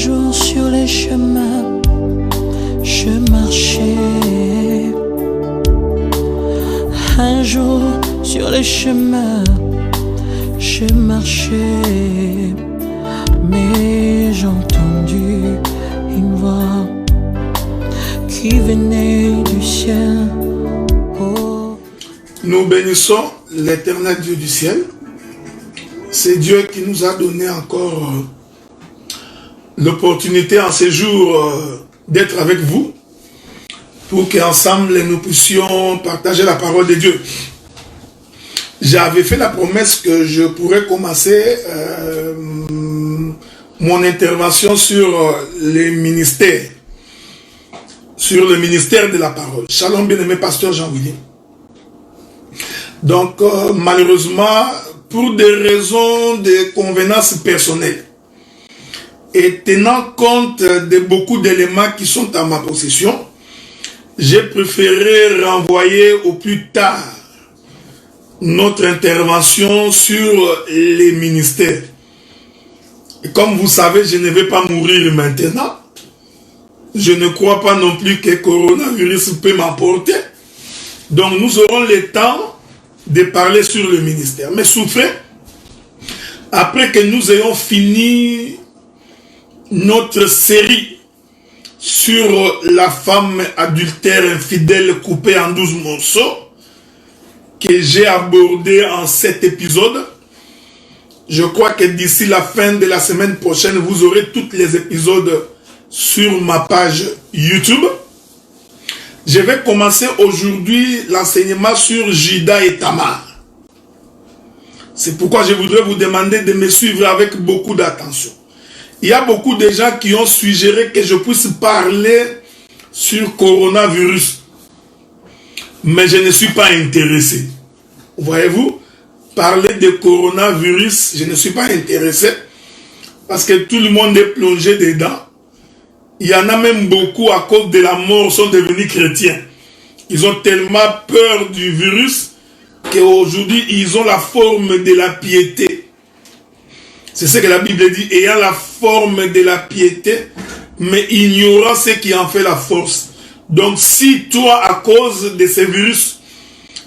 jour sur les chemins, je marchais. Un jour sur les chemins, je marchais. Mais j'ai entendu une voix qui venait du ciel. Oh. Nous bénissons l'Éternel Dieu du ciel. C'est Dieu qui nous a donné encore l'opportunité en ces jours d'être avec vous pour qu'ensemble nous puissions partager la parole de Dieu. J'avais fait la promesse que je pourrais commencer mon intervention sur les ministères, sur le ministère de la parole. Shalom, bien-aimé pasteur Jean-William. Donc, malheureusement, pour des raisons de convenance personnelle, et tenant compte de beaucoup d'éléments qui sont à ma possession, j'ai préféré renvoyer au plus tard notre intervention sur les ministères. Et comme vous savez, je ne vais pas mourir maintenant. Je ne crois pas non plus que le coronavirus peut m'emporter. Donc nous aurons le temps de parler sur le ministère. Mais souffrez, après que nous ayons fini notre série sur la femme adultère infidèle coupée en 12 morceaux, que j'ai abordé en 7 épisodes, je crois que d'ici la fin de la semaine prochaine, vous aurez tous les épisodes sur ma page YouTube. Je vais commencer aujourd'hui l'enseignement sur Judas et Tamar. C'est pourquoi je voudrais vous demander de me suivre avec beaucoup d'attention. Il y a beaucoup de gens qui ont suggéré que je puisse parler sur coronavirus. Mais je ne suis pas intéressé. Voyez-vous, parler de coronavirus, je ne suis pas intéressé. Parce que tout le monde est plongé dedans. Il y en a même beaucoup à cause de la mort sont devenus chrétiens. Ils ont tellement peur du virus qu'aujourd'hui ils ont la forme de la piété. C'est ce que la Bible dit, ayant la forme de la piété, mais ignorant ce qui en fait la force. Donc si toi, à cause de ce virus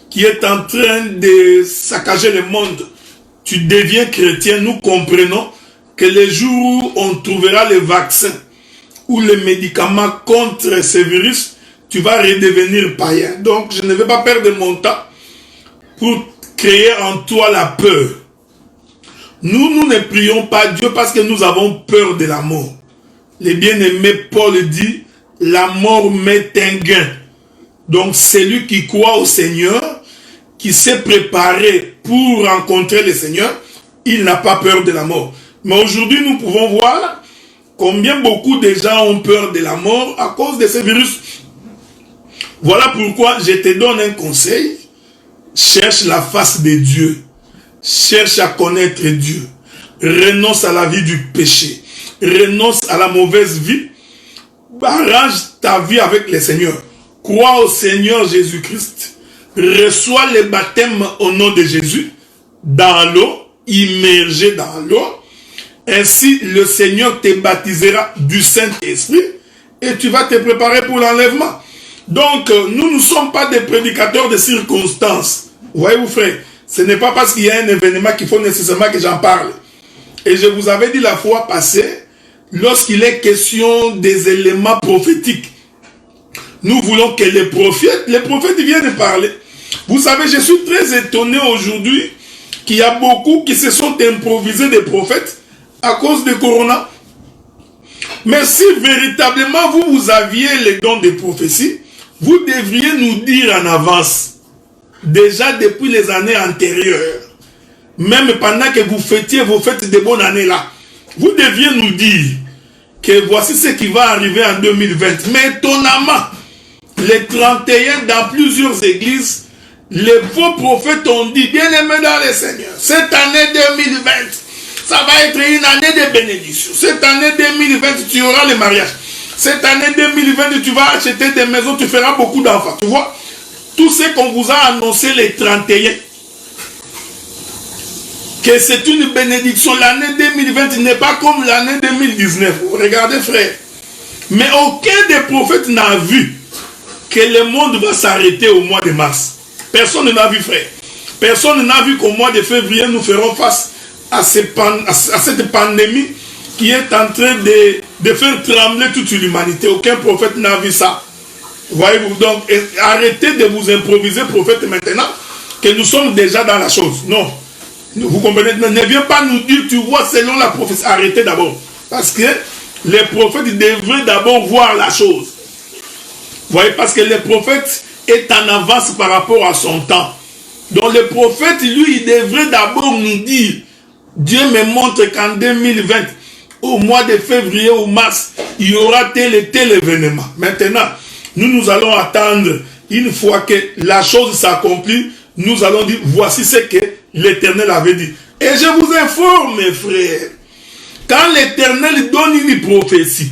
qui est en train de saccager le monde, tu deviens chrétien, nous comprenons que les jours où on trouvera le vaccin ou le médicament contre ce virus, tu vas redevenir païen. Donc je ne vais pas perdre mon temps pour créer en toi la peur. Nous ne prions pas Dieu parce que nous avons peur de la mort. Le bien-aimé Paul dit, la mort m'est un gain. Donc celui qui croit au Seigneur, qui s'est préparé pour rencontrer le Seigneur, il n'a pas peur de la mort. Mais aujourd'hui, nous pouvons voir combien beaucoup de gens ont peur de la mort à cause de ce virus. Voilà pourquoi je te donne un conseil. Cherche la face de Dieu. Cherche à connaître Dieu. Renonce à la vie du péché. Renonce à la mauvaise vie. Arrange ta vie avec le Seigneur. Crois au Seigneur Jésus-Christ. Reçois le baptême au nom de Jésus dans l'eau, immergé dans l'eau. Ainsi, le Seigneur te baptisera du Saint-Esprit et tu vas te préparer pour l'enlèvement. Donc, nous ne sommes pas des prédicateurs de circonstances. Voyez-vous, frère, ce n'est pas parce qu'il y a un événement qu'il faut nécessairement que j'en parle. Et je vous avais dit la fois passée, lorsqu'il est question des éléments prophétiques, nous voulons que les prophètes viennent parler. Vous savez, je suis très étonné aujourd'hui qu'il y a beaucoup qui se sont improvisés des prophètes à cause de Corona. Mais si véritablement vous aviez les dons de prophétie, vous devriez nous dire en avance, déjà depuis les années antérieures, même pendant que vous fêtiez vos fêtes de bonne année là, vous deviez nous dire que voici ce qui va arriver en 2020. Mais étonnamment, les 31 dans plusieurs églises, les faux prophètes ont dit, bien-aimés dans le Seigneur, cette année 2020, ça va être une année de bénédiction. Cette année 2020, tu auras le mariage. Cette année 2020, tu vas acheter des maisons, tu feras beaucoup d'enfants. Tu vois, tout ce qu'on vous a annoncé les 31, que c'est une bénédiction. L'année 2020 n'est pas comme l'année 2019. Regardez, frère. Mais aucun des prophètes n'a vu que le monde va s'arrêter au mois de mars. Personne n'a vu, frère. Personne n'a vu qu'au mois de février, nous ferons face à cette pandémie qui est en train de faire trembler toute l'humanité. Aucun prophète n'a vu ça. Voyez-vous, donc arrêtez de vous improviser prophète maintenant, que nous sommes déjà dans la chose. Non. Vous comprenez? Ne viens pas nous dire, tu vois, selon la prophétie. Arrêtez d'abord. Parce que les prophètes devraient d'abord voir la chose. Vous voyez, parce que le prophète est en avance par rapport à son temps. Donc le prophète, lui, il devrait d'abord nous dire, Dieu me montre qu'en 2020, au mois de février ou mars, il y aura tel et tel événement. Maintenant, nous allons attendre, une fois que la chose s'accomplit, nous allons dire, voici ce que l'Éternel avait dit. Et je vous informe, mes frères, quand l'Éternel donne une prophétie,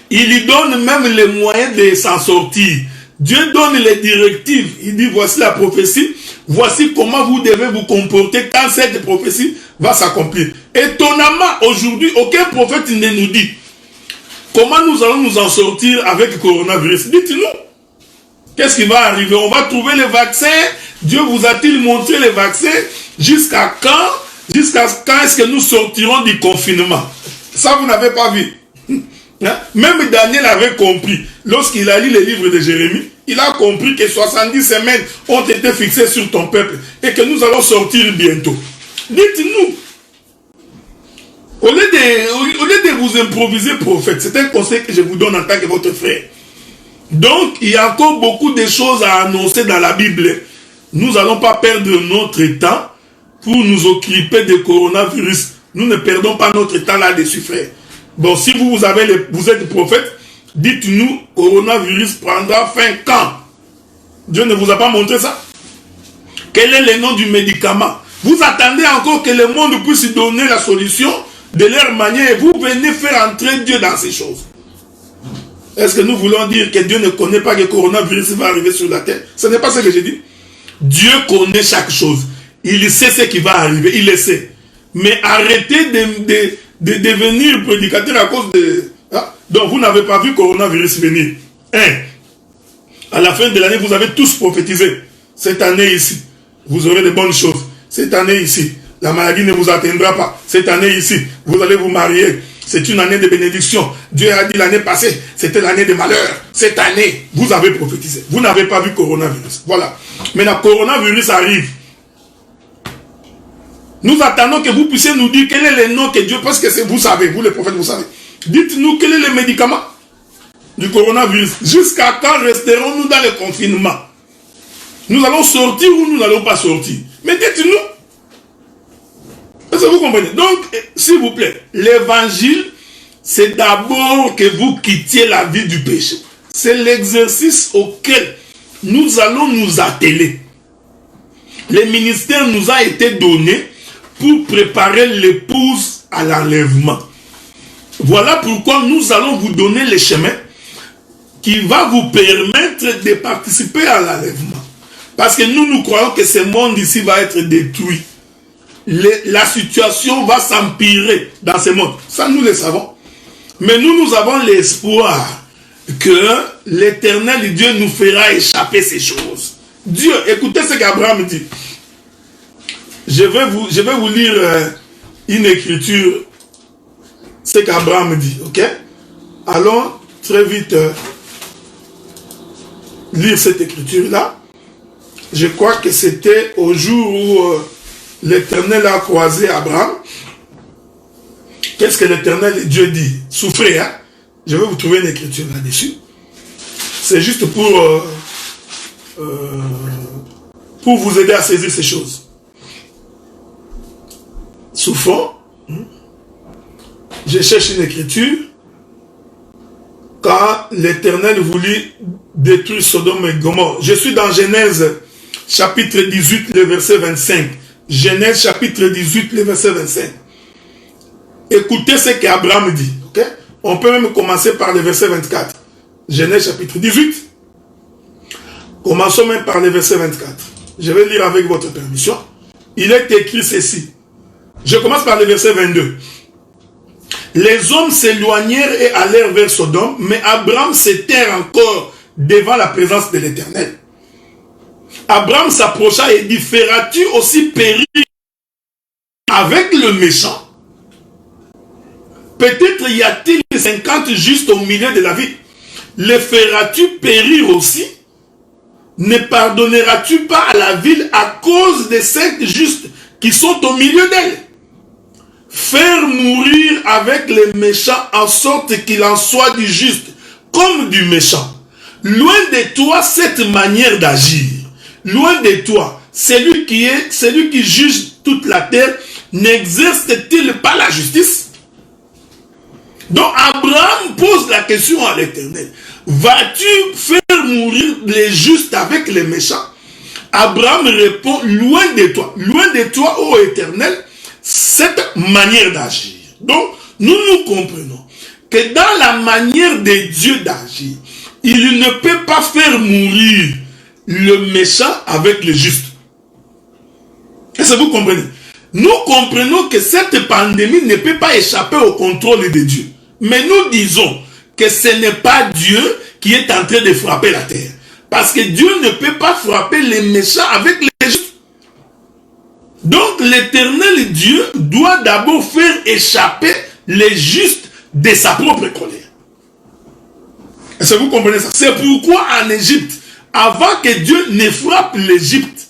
il lui donne même les moyens de s'en sortir. Dieu donne les directives. Il dit, voici la prophétie, voici comment vous devez vous comporter quand cette prophétie va s'accomplir. Étonnamment, aujourd'hui, aucun prophète ne nous dit comment nous allons nous en sortir avec le coronavirus. Dites-nous, qu'est-ce qui va arriver? On va trouver les vaccins. Dieu vous a-t-il montré les vaccins? Jusqu'à quand? Jusqu'à quand est-ce que nous sortirons du confinement? Ça, vous n'avez pas vu. Même Daniel avait compris. Lorsqu'il a lu les livres de Jérémie, il a compris que 70 semaines ont été fixées sur ton peuple et que nous allons sortir bientôt. Dites-nous. Au lieu de vous improviser prophète, c'est un conseil que je vous donne en tant que votre frère. Donc, il y a encore beaucoup de choses à annoncer dans la Bible. Nous n'allons pas perdre notre temps pour nous occuper du coronavirus. Nous ne perdons pas notre temps là-dessus, frère. Bon, si vous êtes prophète, dites-nous, coronavirus prendra fin quand? Dieu ne vous a pas montré ça? Quel est le nom du médicament? Vous attendez encore que le monde puisse donner la solution de leur manière et vous venez faire entrer Dieu dans ces choses. Est-ce que nous voulons dire que Dieu ne connaît pas que le coronavirus va arriver sur la terre? Ce n'est pas ce que j'ai dit. Dieu connaît chaque chose. Il sait ce qui va arriver, il le sait. Mais arrêtez de devenir prédicateur à cause de... Hein? Donc vous n'avez pas vu le coronavirus venir. À la fin de l'année, vous avez tous prophétisé. Cette année ici, vous aurez de bonnes choses. Cette année ici, la maladie ne vous atteindra pas. Cette année ici, vous allez vous marier. C'est une année de bénédiction. Dieu a dit l'année passée, c'était l'année de malheur. Cette année, vous avez prophétisé. Vous n'avez pas vu le coronavirus. Voilà. Maintenant, le coronavirus arrive. Nous attendons que vous puissiez nous dire quel est le nom que Dieu... Parce que vous savez, vous les prophètes, vous savez. Dites-nous quel est le médicament du coronavirus. Jusqu'à quand resterons-nous dans le confinement? Nous allons sortir ou nous n'allons pas sortir? Mais dites-nous. Est-ce que vous comprenez? Donc, s'il vous plaît, l'évangile, c'est d'abord que vous quittiez la vie du péché. C'est l'exercice auquel nous allons nous atteler. Le ministère nous a été donné pour préparer l'épouse à l'enlèvement. Voilà pourquoi nous allons vous donner le chemin qui va vous permettre de participer à l'enlèvement. Parce que nous croyons que ce monde ici va être détruit. La situation va s'empirer dans ce monde. Ça, nous le savons. Mais nous avons l'espoir que l'Éternel Dieu nous fera échapper ces choses. Dieu, écoutez ce qu'Abraham dit. Je vais vous lire une écriture, ce qu'Abraham dit, ok? Allons très vite lire cette écriture-là. Je crois que c'était au jour où l'Éternel a croisé Abraham. Qu'est-ce que l'Éternel Dieu dit? Souffrez, hein? Je vais vous trouver une écriture là-dessus. C'est juste pour vous aider à saisir ces choses. Souffrons. Je cherche une écriture. Quand l'Éternel voulut détruire Sodome et Gomorrhe. Je suis dans Genèse chapitre 18, le verset 25. Genèse chapitre 18, le verset 25. Écoutez ce qu'Abraham dit. Okay? On peut même commencer par le verset 24. Genèse chapitre 18. Commençons même par le verset 24. Je vais lire avec votre permission. Il est écrit ceci. Je commence par le verset 22. Les hommes s'éloignèrent et allèrent vers Sodome, mais Abraham s'était encore devant la présence de l'Éternel. Abraham s'approcha et dit, feras-tu aussi périr avec le méchant? Peut-être y a-t-il 50 justes au milieu de la ville. Les feras-tu périr aussi? Ne pardonneras-tu pas à la ville à cause des 5 justes qui sont au milieu d'elle? Faire mourir avec les méchants en sorte qu'il en soit du juste comme du méchant. Loin de toi cette manière d'agir. Loin de toi, celui qui juge toute la terre, n'exerce-t-il pas la justice? Donc Abraham pose la question à l'Éternel. Vas-tu faire mourir les justes avec les méchants? Abraham répond, loin de toi, ô Éternel, cette manière d'agir. Donc, nous comprenons que dans la manière de Dieu d'agir, il ne peut pas faire mourir le méchant avec le juste. Est-ce que vous comprenez? Nous comprenons que cette pandémie ne peut pas échapper au contrôle de Dieu. Mais nous disons que ce n'est pas Dieu qui est en train de frapper la terre. Parce que Dieu ne peut pas frapper les méchants avec les justes. Donc l'Éternel Dieu doit d'abord faire échapper les justes de sa propre colère. Est-ce que vous comprenez ça? C'est pourquoi en Égypte, avant que Dieu ne frappe l'Égypte,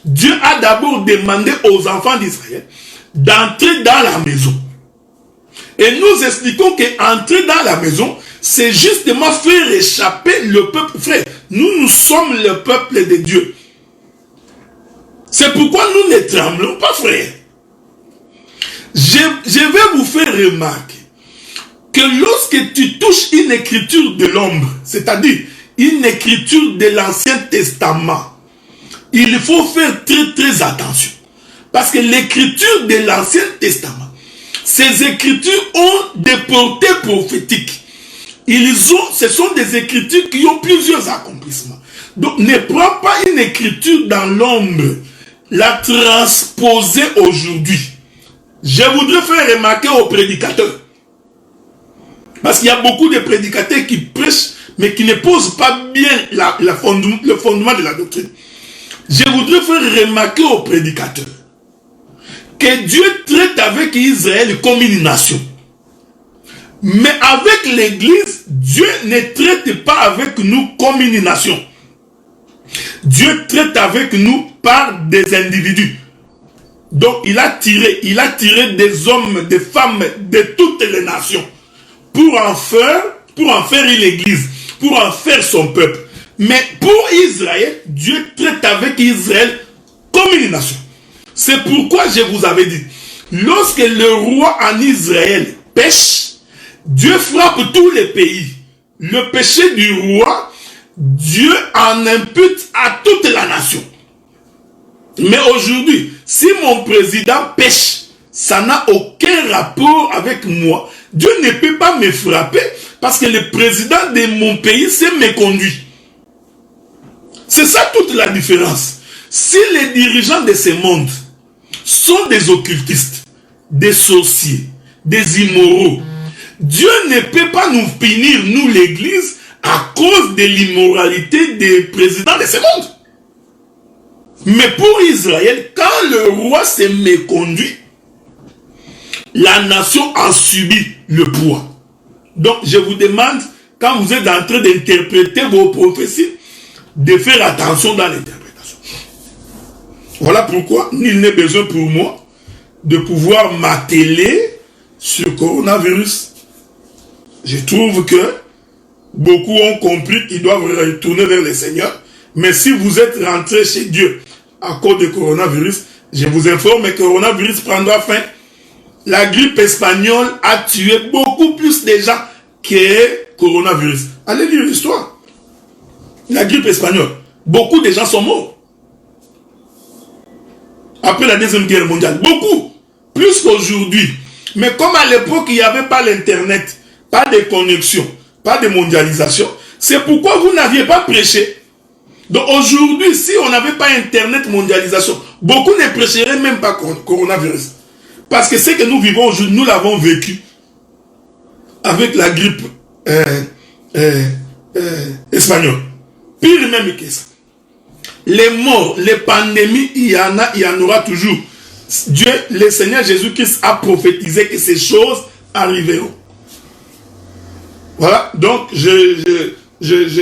Dieu a d'abord demandé aux enfants d'Israël d'entrer dans la maison. Et nous expliquons qu'entrer dans la maison, c'est justement faire échapper le peuple. Frère, nous sommes le peuple de Dieu. C'est pourquoi nous ne tremblons pas, frère. Je vais vous faire remarquer que lorsque tu touches une écriture de l'ombre, c'est-à-dire une écriture de l'Ancien Testament, il faut faire très très attention. Parce que l'écriture de l'Ancien Testament, ces écritures ont des portées prophétiques. Ce sont des écritures qui ont plusieurs accomplissements. Donc ne prends pas une écriture dans l'ombre, la transposer aujourd'hui. Je voudrais faire remarquer aux prédicateurs. Parce qu'il y a beaucoup de prédicateurs qui prêchent, mais qui ne posent pas bien le fondement de la doctrine. Je voudrais faire remarquer aux prédicateurs que Dieu traite avec Israël comme une nation. Mais avec l'Église, Dieu ne traite pas avec nous comme une nation. Dieu traite avec nous par des individus. Donc il a tiré des hommes, des femmes de toutes les nations pour en faire une église, pour en faire son peuple. Mais pour Israël, Dieu traite avec Israël comme une nation. C'est pourquoi je vous avais dit, lorsque le roi en Israël pêche, Dieu frappe tous les pays. Le péché du roi, Dieu en impute à toute la nation. Mais aujourd'hui, si mon président pêche, ça n'a aucun rapport avec moi. Dieu ne peut pas me frapper parce que le président de mon pays s'est méconduit. C'est ça toute la différence. Si les dirigeants de ce monde sont des occultistes, des sorciers, des immoraux, Dieu ne peut pas nous punir, nous l'église, à cause de l'immoralité des présidents de ce monde. Mais pour Israël, quand le roi s'est méconduit, la nation a subi le poids. Donc je vous demande, quand vous êtes en train d'interpréter vos prophéties, de faire attention dans l'interprétation. Voilà pourquoi il n'est besoin pour moi de pouvoir m'atteler sur le coronavirus. Je trouve que beaucoup ont compris qu'ils doivent retourner vers le Seigneur. Mais si vous êtes rentré chez Dieu à cause du coronavirus, je vous informe que le coronavirus prendra fin. La grippe espagnole a tué beaucoup plus de gens que le coronavirus. Allez lire l'histoire. La grippe espagnole, beaucoup de gens sont morts. Après la Deuxième Guerre mondiale, beaucoup. Plus qu'aujourd'hui. Mais comme à l'époque, il n'y avait pas l'internet, pas de connexion, pas de mondialisation, c'est pourquoi vous n'aviez pas prêché. Donc aujourd'hui, si on n'avait pas internet, mondialisation, beaucoup ne prêcheraient même pas coronavirus. Parce que ce que nous vivons aujourd'hui, nous l'avons vécu avec la grippe espagnole. Pire même que ça. Les morts, les pandémies, il y en aura toujours. Dieu, le Seigneur Jésus-Christ a prophétisé que ces choses arriveront. Voilà, donc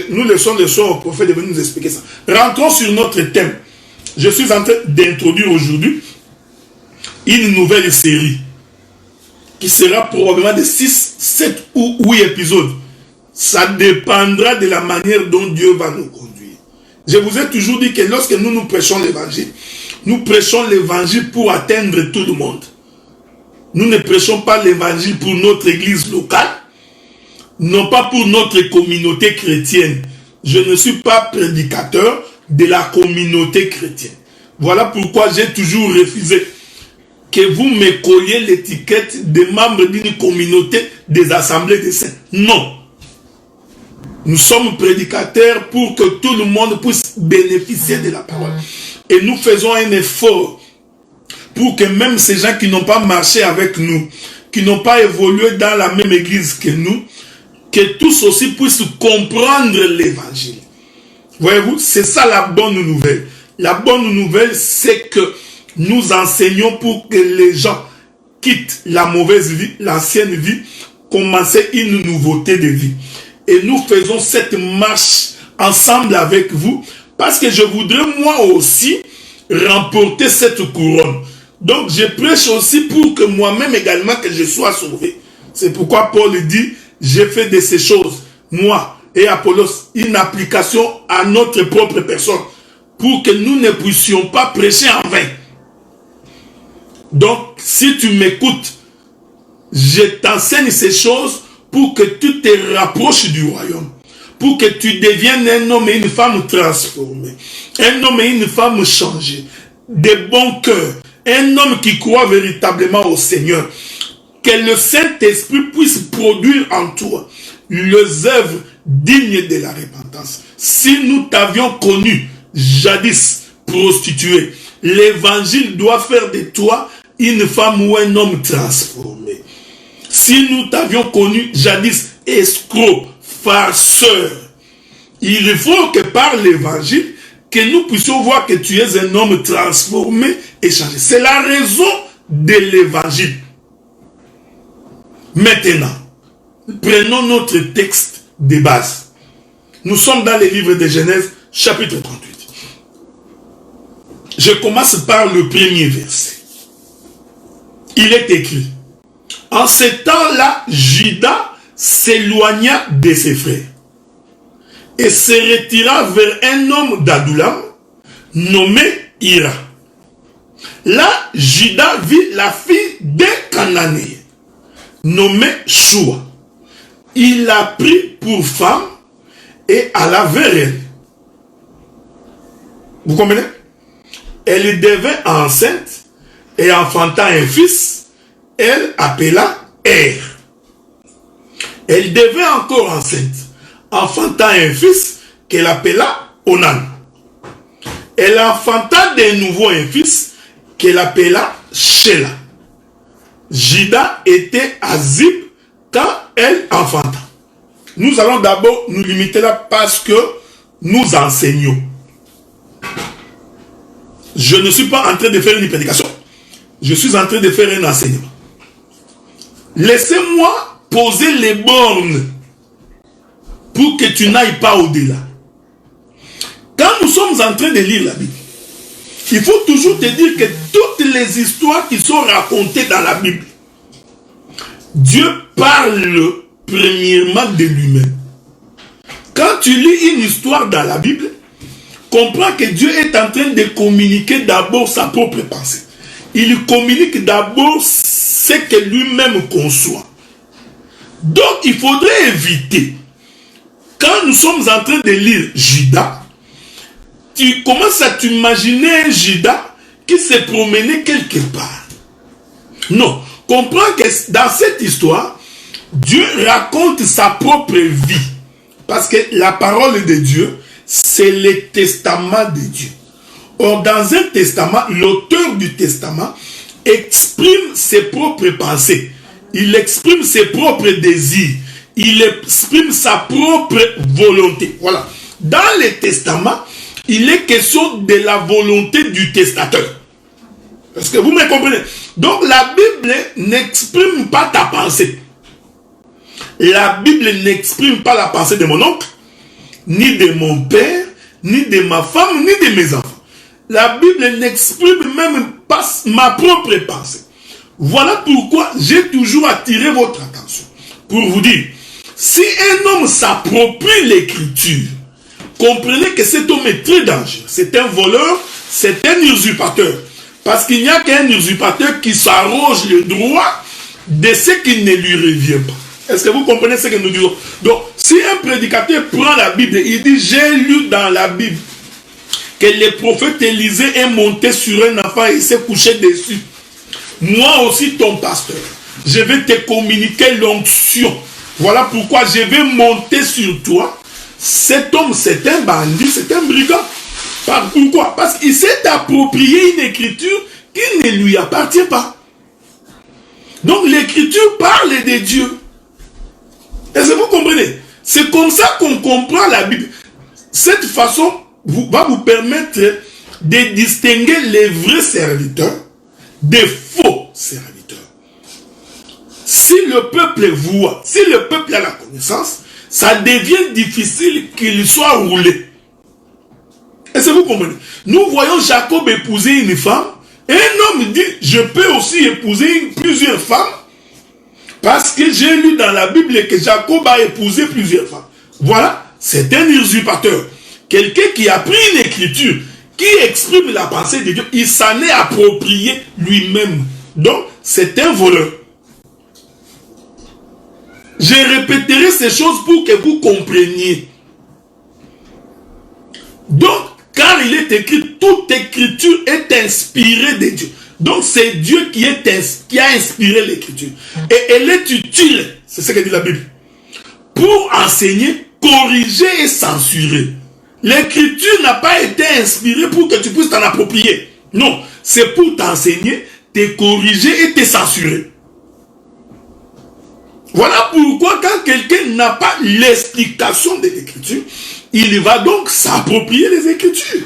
nous laissons le soir au prophète de venir nous expliquer ça. Rentrons sur notre thème. Je suis en train d'introduire aujourd'hui une nouvelle série qui sera probablement de 6, 7 ou 8 épisodes. Ça dépendra de la manière dont Dieu va nous conduire. Je vous ai toujours dit que lorsque nous prêchons l'évangile, nous prêchons l'évangile pour atteindre tout le monde. Nous ne prêchons pas l'évangile pour notre église locale, non pas pour notre communauté chrétienne. Je ne suis pas prédicateur de la communauté chrétienne. Voilà pourquoi j'ai toujours refusé que vous me colliez l'étiquette de membre d'une communauté des assemblées des saints. Non. Nous sommes prédicateurs pour que tout le monde puisse bénéficier de la parole. Et nous faisons un effort pour que même ces gens qui n'ont pas marché avec nous, qui n'ont pas évolué dans la même église que nous, que tous aussi puissent comprendre l'évangile. Voyez-vous, c'est ça la bonne nouvelle. La bonne nouvelle, c'est que nous enseignons pour que les gens quittent la mauvaise vie, l'ancienne vie, commencent une nouveauté de vie. Et nous faisons cette marche ensemble avec vous, parce que je voudrais moi aussi remporter cette couronne. Donc je prêche aussi pour que moi-même également que je sois sauvé. C'est pourquoi Paul dit, j'ai fait de ces choses, moi et Apollos, une application à notre propre personne, pour que nous ne puissions pas prêcher en vain. Donc si tu m'écoutes, je t'enseigne ces choses pour que tu te rapproches du royaume, pour que tu deviennes un homme et une femme transformés, un homme et une femme changés, de bon cœur, un homme qui croit véritablement au Seigneur, que le Saint-Esprit puisse produire en toi les œuvres dignes de la repentance. Si nous t'avions connu jadis prostituée, l'évangile doit faire de toi une femme ou un homme transformé. Si nous t'avions connu jadis escroc, farceur, il faut que par l'évangile, que nous puissions voir que tu es un homme transformé et changé. C'est la raison de l'évangile. Maintenant, prenons notre texte de base. Nous sommes dans le livre de Genèse, chapitre 38. Je commence par le premier verset. Il est écrit: en ce temps-là, Juda s'éloigna de ses frères et se retira vers un homme d'Adullam nommé Hira. Là, Juda vit la fille d'un Cananéen nommé Shua. Il l'a pris pour femme et alla vers elle. Vous comprenez? Elle devint enceinte et enfanta un fils. Elle appela Er. Elle devint encore enceinte, enfanta un fils qu'elle appela Onan. Elle enfanta de nouveau un fils qu'elle appela Shelah. Juda était à Zib quand elle enfanta. Nous allons d'abord nous limiter là parce que nous enseignons. Je ne suis pas en train de faire une prédication. Je suis en train de faire un enseignement. Laissez-moi poser les bornes pour que tu n'ailles pas au-delà. Quand nous sommes en train de lire la Bible, il faut toujours te dire que toutes les histoires qui sont racontées dans la Bible, Dieu parle premièrement de lui-même. Quand tu lis une histoire dans la Bible, comprends que Dieu est en train de communiquer d'abord sa propre pensée. Il communique d'abord ce que lui-même conçoit. Donc, il faudrait éviter, quand nous sommes en train de lire Juda, tu commences à t'imaginer un Juda qui se promenait quelque part. Non, comprends que dans cette histoire, Dieu raconte sa propre vie. Parce que la parole de Dieu, c'est le testament de Dieu. Or, dans un testament, l'auteur du testament exprime ses propres pensées. Il exprime ses propres désirs. Il exprime sa propre volonté. Voilà. Dans les testaments, il est question de la volonté du testateur. Est-ce que vous me comprenez? Donc la Bible n'exprime pas ta pensée. La Bible n'exprime pas la pensée de mon oncle, ni de mon père, ni de ma femme, ni de mes enfants. La Bible n'exprime même pas ma propre pensée. Voilà pourquoi j'ai toujours attiré votre attention. Pour vous dire, si un homme s'approprie l'écriture, comprenez que cet homme est très dangereux. C'est un voleur, c'est un usurpateur. Parce qu'il n'y a qu'un usurpateur qui s'arroge le droit de ce qui ne lui revient pas. Est-ce que vous comprenez ce que nous disons? Donc, si un prédicateur prend la Bible, il dit, j'ai lu dans la Bible que le prophète Élisée est monté sur un enfant et s'est couché dessus. Moi aussi, ton pasteur, je vais te communiquer l'onction. Voilà pourquoi je vais monter sur toi. Cet homme, c'est un bandit, c'est un brigand. Pourquoi? Parce qu'il s'est approprié une écriture qui ne lui appartient pas. Donc l'écriture parle de Dieu. Est-ce que vous comprenez? C'est comme ça qu'on comprend la Bible. Cette façon va vous permettre de distinguer les vrais serviteurs des faux serviteurs. Si le peuple voit, si le peuple a la connaissance, ça devient difficile qu'il soit roulé. Est-ce que vous comprenez? Nous voyons Jacob épouser une femme. Et un homme dit, je peux aussi épouser plusieurs femmes. Parce que j'ai lu dans la Bible que Jacob a épousé plusieurs femmes. Voilà, c'est un usurpateur. Quelqu'un qui a pris une écriture, qui exprime la pensée de Dieu, il s'en est approprié lui-même. Donc, c'est un voleur. Je répéterai ces choses pour que vous compreniez. Donc, car il est écrit, toute écriture est inspirée de Dieu. Donc, c'est Dieu qui a inspiré l'écriture. Et elle est utile, c'est ce que dit la Bible, pour enseigner, corriger et censurer. L'écriture n'a pas été inspirée pour que tu puisses t'en approprier. Non, c'est pour t'enseigner, te corriger et te censurer. Voilà pourquoi quand quelqu'un n'a pas l'explication de l'écriture, il va donc s'approprier les écritures.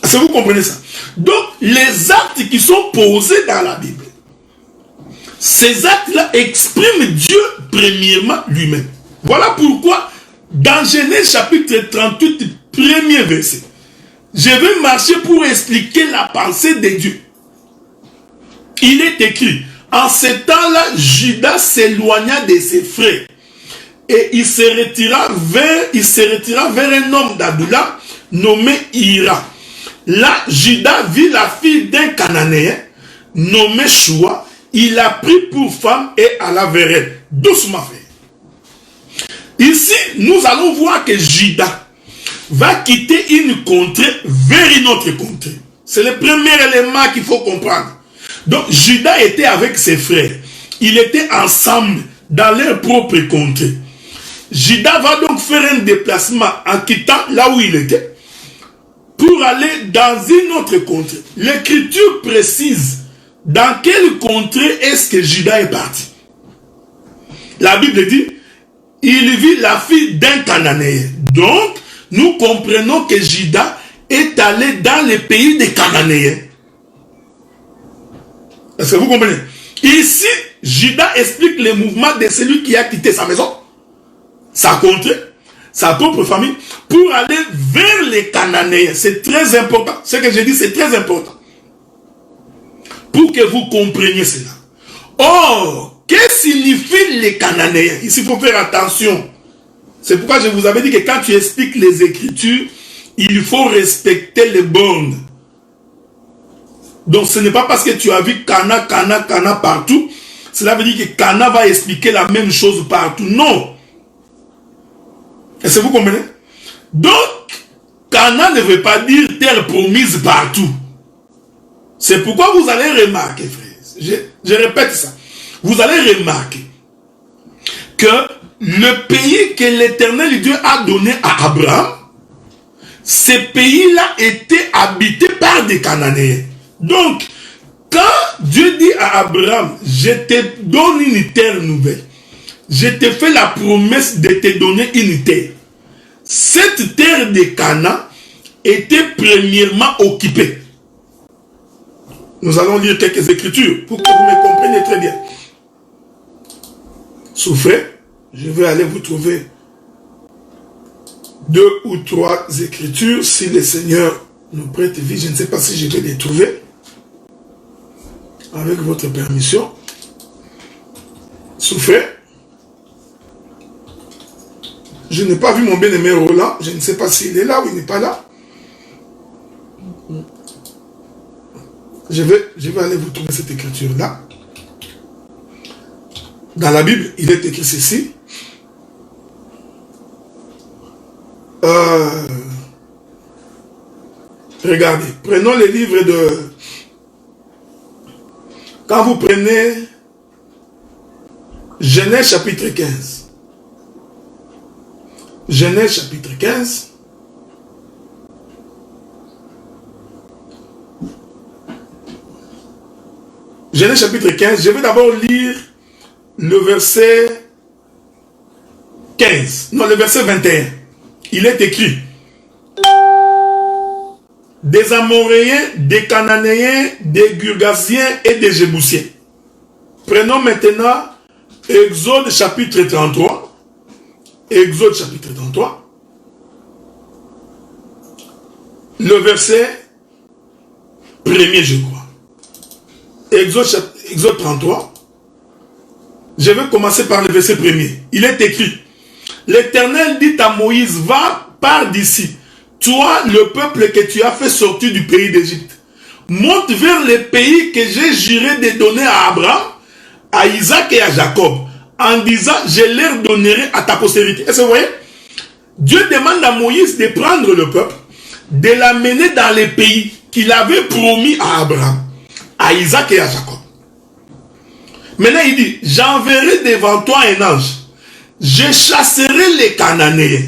Est-ce que vous comprenez ça? Donc, les actes qui sont posés dans la Bible, ces actes-là expriment Dieu premièrement lui-même. Voilà pourquoi, dans Genèse chapitre 38, premier verset, je vais marcher pour expliquer la pensée de Dieu. Il est écrit, en ce temps-là, Judas s'éloigna de ses frères et il se retira vers un homme d'Adulam nommé Ira. Là, Judas vit la fille d'un Cananéen nommé Shua. Il l'a pris pour femme et alla vers elle. Doucement fait. Ici, nous allons voir que Judas va quitter une contrée vers une autre contrée. C'est le premier élément qu'il faut comprendre. Donc, Judas était avec ses frères. Ils étaient ensemble dans leur propre contrée. Judas va donc faire un déplacement en quittant là où il était pour aller dans une autre contrée. L'écriture précise dans quelle contrée est-ce que Judas est parti. La Bible dit, il vit la fille d'un Cananéen. Donc, nous comprenons que Judas est allé dans le pays des Cananéens. Est-ce que vous comprenez? Ici, Judas explique le mouvement de celui qui a quitté sa maison, sa contrée, sa propre famille, pour aller vers les Cananéens. C'est très important. Ce que je dis, c'est très important. Pour que vous compreniez cela. Or, que signifient les Cananéens? Ici, il faut faire attention. C'est pourquoi je vous avais dit que quand tu expliques les Écritures, il faut respecter les bornes. Donc, ce n'est pas parce que tu as vu Cana partout, cela veut dire que Cana va expliquer la même chose partout. Non. Est-ce que vous comprenez? Donc, Cana ne veut pas dire terre promise partout. C'est pourquoi vous allez remarquer, frère, je répète ça, vous allez remarquer que le pays que l'Éternel Dieu a donné à Abraham, ce pays-là était habité par des Cananéens. Donc, quand Dieu dit à Abraham, je te donne une terre nouvelle, je te fais la promesse de te donner une terre. Cette terre de Canaan était premièrement occupée. Nous allons lire quelques écritures pour que vous me compreniez très bien. Souffrez, je vais aller vous trouver 2 ou 3 écritures si le Seigneur nous prête vie. Je ne sais pas si je vais les trouver. Avec votre permission. Souffrez. Je n'ai pas vu mon bien-aimé Roland. Je ne sais pas s'il est là ou il n'est pas là. Je vais aller vous trouver cette écriture-là. Dans la Bible, il est écrit ceci. Regardez, prenons les livres de... Quand vous prenez Genèse chapitre 15. Genèse chapitre 15. Genèse chapitre 15, je vais d'abord lire le verset 15. Non, le verset 21. Il est écrit: des Amoréens, des Cananéens, des Girgasiens et des Jébusiens. Prenons maintenant Exode chapitre 33. Exode chapitre 33. Le verset 1er, je crois. Exode 33. Je vais commencer par le verset 1er. Il est écrit: l'Éternel dit à Moïse, va, pars d'ici, toi, le peuple que tu as fait sortir du pays d'Égypte. Monte vers le pays que j'ai juré de donner à Abraham, à Isaac et à Jacob, en disant, je leur donnerai à ta postérité. Est-ce que vous voyez? Dieu demande à Moïse de prendre le peuple, de l'amener dans les pays qu'il avait promis à Abraham, à Isaac et à Jacob. Maintenant, il dit, j'enverrai devant toi un ange. Je chasserai les Cananéens,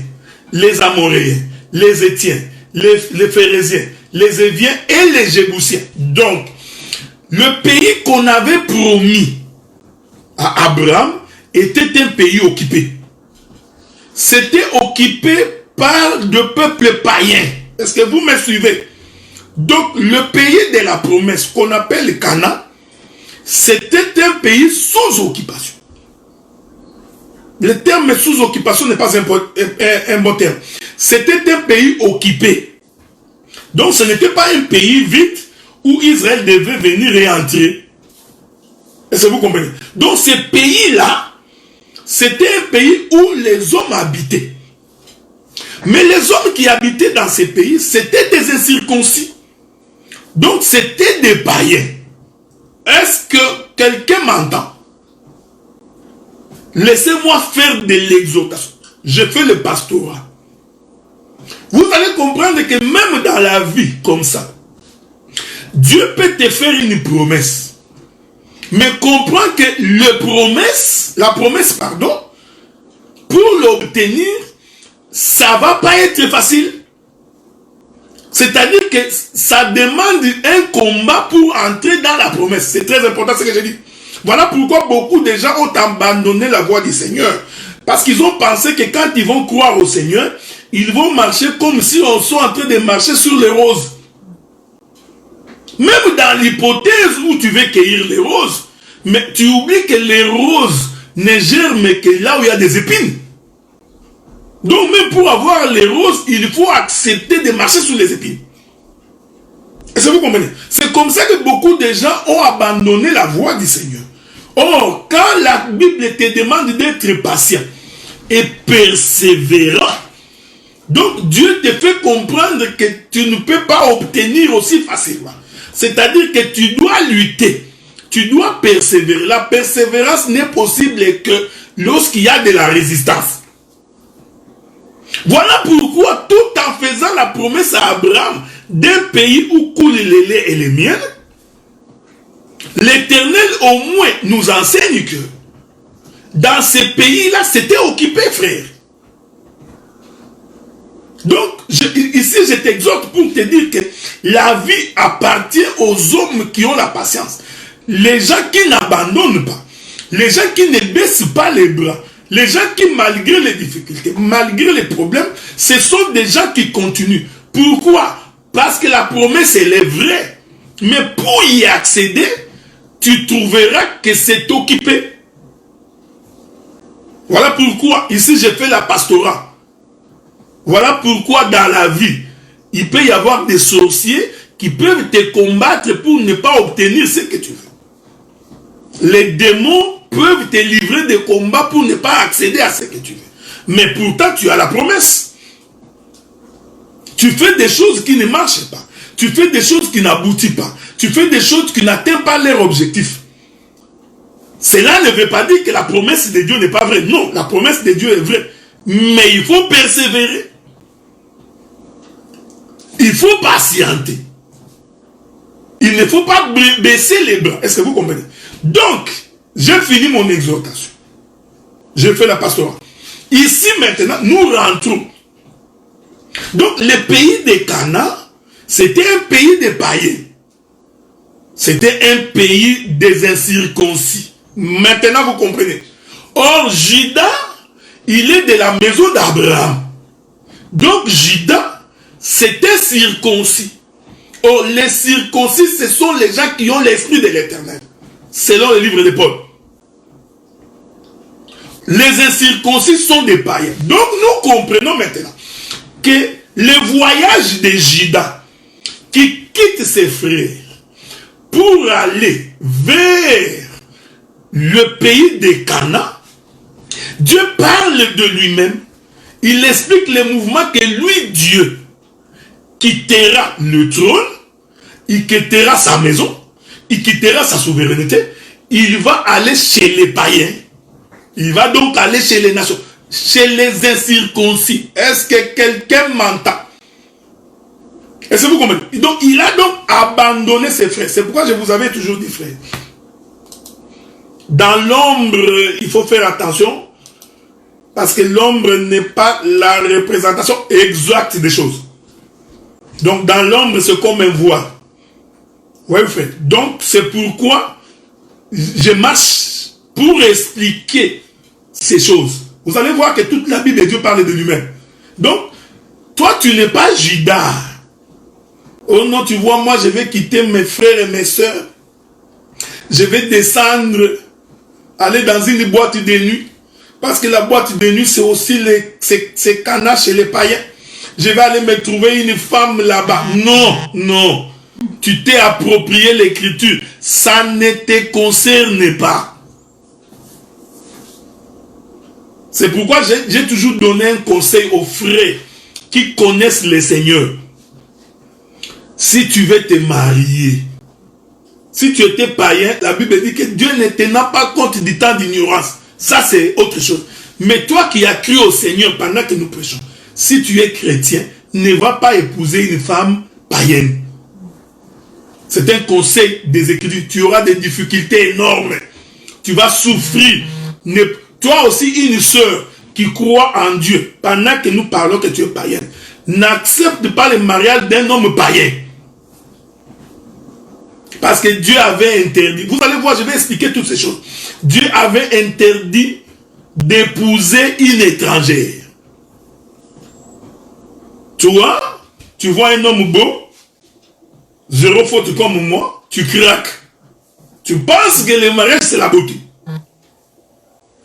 les Amoréens, les Étiens, les Phérésiens, les Éviens et les Jébusiens. Donc, le pays qu'on avait promis à Abraham était un pays occupé. C'était occupé par des peuples païens. Est-ce que vous me suivez? Donc, le pays de la promesse qu'on appelle Canaan, c'était un pays sous occupation. Le terme sous occupation n'est pas un bon terme. C'était un pays occupé. Donc ce n'était pas un pays vide où Israël devait venir et entrer. Est-ce que vous comprenez? Donc ce pays-là, c'était un pays où les hommes habitaient. Mais les hommes qui habitaient dans ces pays, c'était des incirconcis. Donc c'était des païens. Est-ce que quelqu'un m'entend? Laissez-moi faire de l'exhortation. Je fais le pastorat. Vous allez comprendre que même dans la vie comme ça, Dieu peut te faire une promesse. Mais comprends que la promesse, pour l'obtenir, ça ne va pas être facile. C'est-à-dire que ça demande un combat pour entrer dans la promesse. C'est très important ce que j'ai dit. Voilà pourquoi beaucoup de gens ont abandonné la voie du Seigneur. Parce qu'ils ont pensé que quand ils vont croire au Seigneur, ils vont marcher comme si on soit en train de marcher sur les roses. Même dans l'hypothèse où tu veux cueillir les roses, mais tu oublies que les roses ne germent que là où il y a des épines. Donc même pour avoir les roses, il faut accepter de marcher sur les épines. Est-ce que vous comprenez? C'est comme ça que beaucoup de gens ont abandonné la voie du Seigneur. Or, quand la Bible te demande d'être patient et persévérant, donc Dieu te fait comprendre que tu ne peux pas obtenir aussi facilement. C'est-à-dire que tu dois lutter, tu dois persévérer. La persévérance n'est possible que lorsqu'il y a de la résistance. Voilà pourquoi, tout en faisant la promesse à Abraham d'un pays où coulent les laits et les miels, l'Éternel au moins nous enseigne que dans ces pays-là, c'était occupé, frère. Donc, ici, je t'exhorte pour te dire que la vie appartient aux hommes qui ont la patience. Les gens qui n'abandonnent pas, les gens qui ne baissent pas les bras, les gens qui, malgré les difficultés, malgré les problèmes, ce sont des gens qui continuent. Pourquoi? Parce que la promesse, elle est vraie. Mais pour y accéder, tu trouveras que c'est occupé. Voilà pourquoi, ici, j'ai fait la pastorat. Voilà pourquoi, dans la vie, il peut y avoir des sorciers qui peuvent te combattre pour ne pas obtenir ce que tu veux. Les démons peuvent te livrer des combats pour ne pas accéder à ce que tu veux. Mais pourtant, tu as la promesse. Tu fais des choses qui ne marchent pas. Tu fais des choses qui n'aboutissent pas. Tu fais des choses qui n'atteignent pas leur objectif. Cela ne veut pas dire que la promesse de Dieu n'est pas vraie. Non, la promesse de Dieu est vraie. Mais il faut persévérer. Il faut patienter. Il ne faut pas baisser les bras. Est-ce que vous comprenez? Donc, j'ai fini mon exhortation. J'ai fait la pastorat. Ici maintenant, nous rentrons. Donc, le pays de Canaan, c'était un pays des païens. C'était un pays des incirconcis. Maintenant, vous comprenez. Or, Juda, il est de la maison d'Abraham. Donc, Juda, c'était circoncis. Or, les circoncis, ce sont les gens qui ont l'esprit de l'Éternel. Selon le livre de Paul. Les incirconcis sont des païens. Donc, nous comprenons maintenant que le voyage de Juda, qui quitte ses frères pour aller vers le pays de Canaan, Dieu parle de lui-même. Il explique le mouvement que lui, Dieu, quittera le trône, il quittera sa maison, il quittera sa souveraineté, il va aller chez les païens, il va donc aller chez les nations, chez les incirconcis. Est-ce que quelqu'un m'entend? Est-ce que vous comprenez? Donc, il a donc abandonné ses frères. C'est pourquoi je vous avais toujours dit, frère, dans l'ombre, il faut faire attention, parce que l'ombre n'est pas la représentation exacte des choses. Donc, dans l'ombre, c'est comme un voile. Oui, frère. Donc, c'est pourquoi je marche pour expliquer ces choses. Vous allez voir que toute la Bible de Dieu parle de lui-même. Donc, toi, tu n'es pas Juda. Oh non, tu vois, moi, je vais quitter mes frères et mes sœurs. Je vais descendre, aller dans une boîte de nuit. Parce que la boîte de nuit, c'est aussi ces canards chez les païens. Je vais aller me trouver une femme là-bas. Non, non. Tu t'es approprié l'écriture. Ça ne te concerne pas. C'est pourquoi j'ai toujours donné un conseil aux frères qui connaissent le Seigneur. Si tu veux te marier, si tu étais païen, la Bible dit que Dieu ne tenant pas compte du temps d'ignorance. Ça, c'est autre chose. Mais toi qui as cru au Seigneur pendant que nous prêchons, si tu es chrétien, ne va pas épouser une femme païenne. C'est un conseil des Écritures. Tu auras des difficultés énormes. Tu vas souffrir. Toi aussi, une sœur qui croit en Dieu, pendant que nous parlons que tu es païen, n'accepte pas le mariage d'un homme païen. Parce que Dieu avait interdit. Vous allez voir, je vais expliquer toutes ces choses. Dieu avait interdit d'épouser une étrangère. Tu vois un homme beau, zéro faute comme moi, tu craques. Tu penses que le mariage c'est la beauté.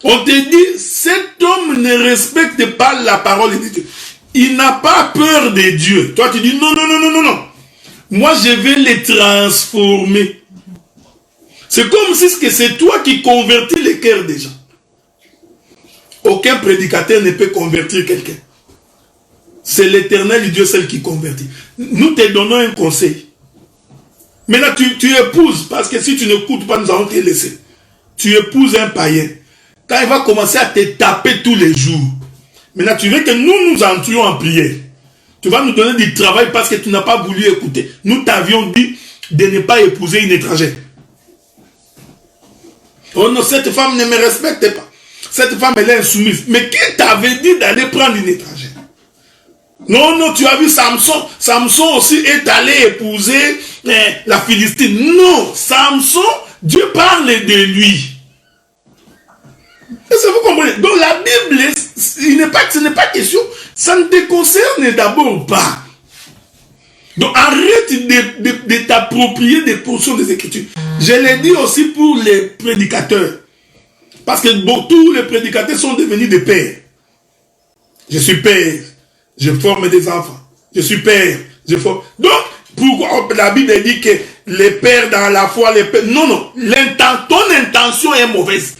On te dit, cet homme ne respecte pas la parole de Dieu. Il n'a pas peur de Dieu. Toi tu dis, non, non, non, non, non, non. Moi je vais les transformer. C'est comme si c'est toi qui convertis les cœurs des gens. Aucun prédicateur ne peut convertir quelqu'un. C'est l'Éternel Dieu seul qui convertit. Nous te donnons un conseil. Maintenant, tu épouses, parce que si tu n'écoutes pas, nous allons te laisser. Tu épouses un païen. Quand il va commencer à te taper tous les jours, maintenant tu veux que nous entrions en prière. Tu vas nous donner du travail parce que tu n'as pas voulu écouter. Nous t'avions dit de ne pas épouser une étrangère. Oh non, cette femme ne me respecte pas. Cette femme, elle est insoumise. Mais qui t'avait dit d'aller prendre une étrangère? Non, non, tu as vu Samson. Samson aussi est allé épouser la Philistine. Non, Samson, Dieu parle de lui. Est-ce que vous comprenez? Donc la Bible, ce n'est pas question. Ça ne te concerne d'abord pas. Donc arrête de t'approprier des portions des Écritures. Je l'ai dit aussi pour les prédicateurs. Parce que tous les prédicateurs sont devenus des pères. Je suis père. Je forme des enfants. Je suis père. Je forme. Donc, pourquoi la Bible dit que les pères dans la foi, les pères... Non, non. Ton intention est mauvaise.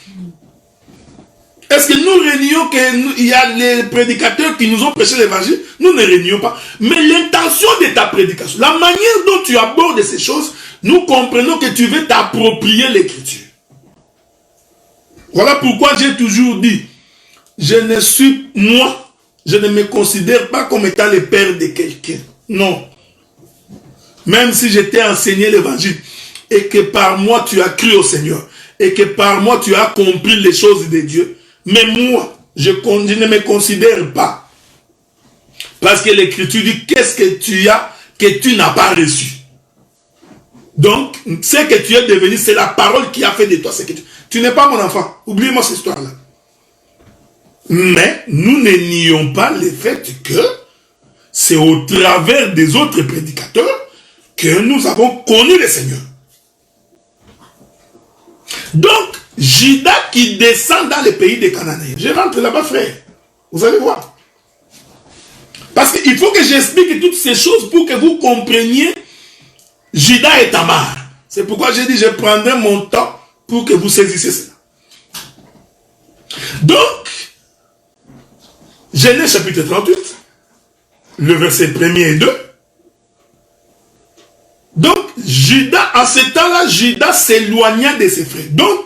Est-ce que nous réunions qu'il y a les prédicateurs qui nous ont prêché l'évangile? Nous ne réunions pas. Mais l'intention de ta prédication, la manière dont tu abordes ces choses, nous comprenons que tu veux t'approprier l'écriture. Voilà pourquoi j'ai toujours dit, je ne me considère pas comme étant le père de quelqu'un. Non. Même si je t'ai enseigné l'évangile et que par moi tu as cru au Seigneur et que par moi tu as compris les choses de Dieu, mais moi, je ne me considère pas. Parce que l'écriture dit, qu'est-ce que tu as que tu n'as pas reçu? Donc, ce que tu es devenu, c'est la parole qui a fait de toi ce que tu n'es pas mon enfant. Oublie-moi cette histoire-là. Mais nous ne nions pas le fait que c'est au travers des autres prédicateurs que nous avons connu le Seigneur. Donc, Judas qui descend dans le pays des Cananéens. Je rentre là-bas, frère. Vous allez voir. Parce qu'il faut que j'explique toutes ces choses pour que vous compreniez Judas et Tamar. C'est pourquoi j'ai dit je prendrai mon temps pour que vous saisissiez cela. Donc, Genèse chapitre 38, le verset 1er et 2. Donc, Judas, en ce temps-là, Judas s'éloigna de ses frères. Donc,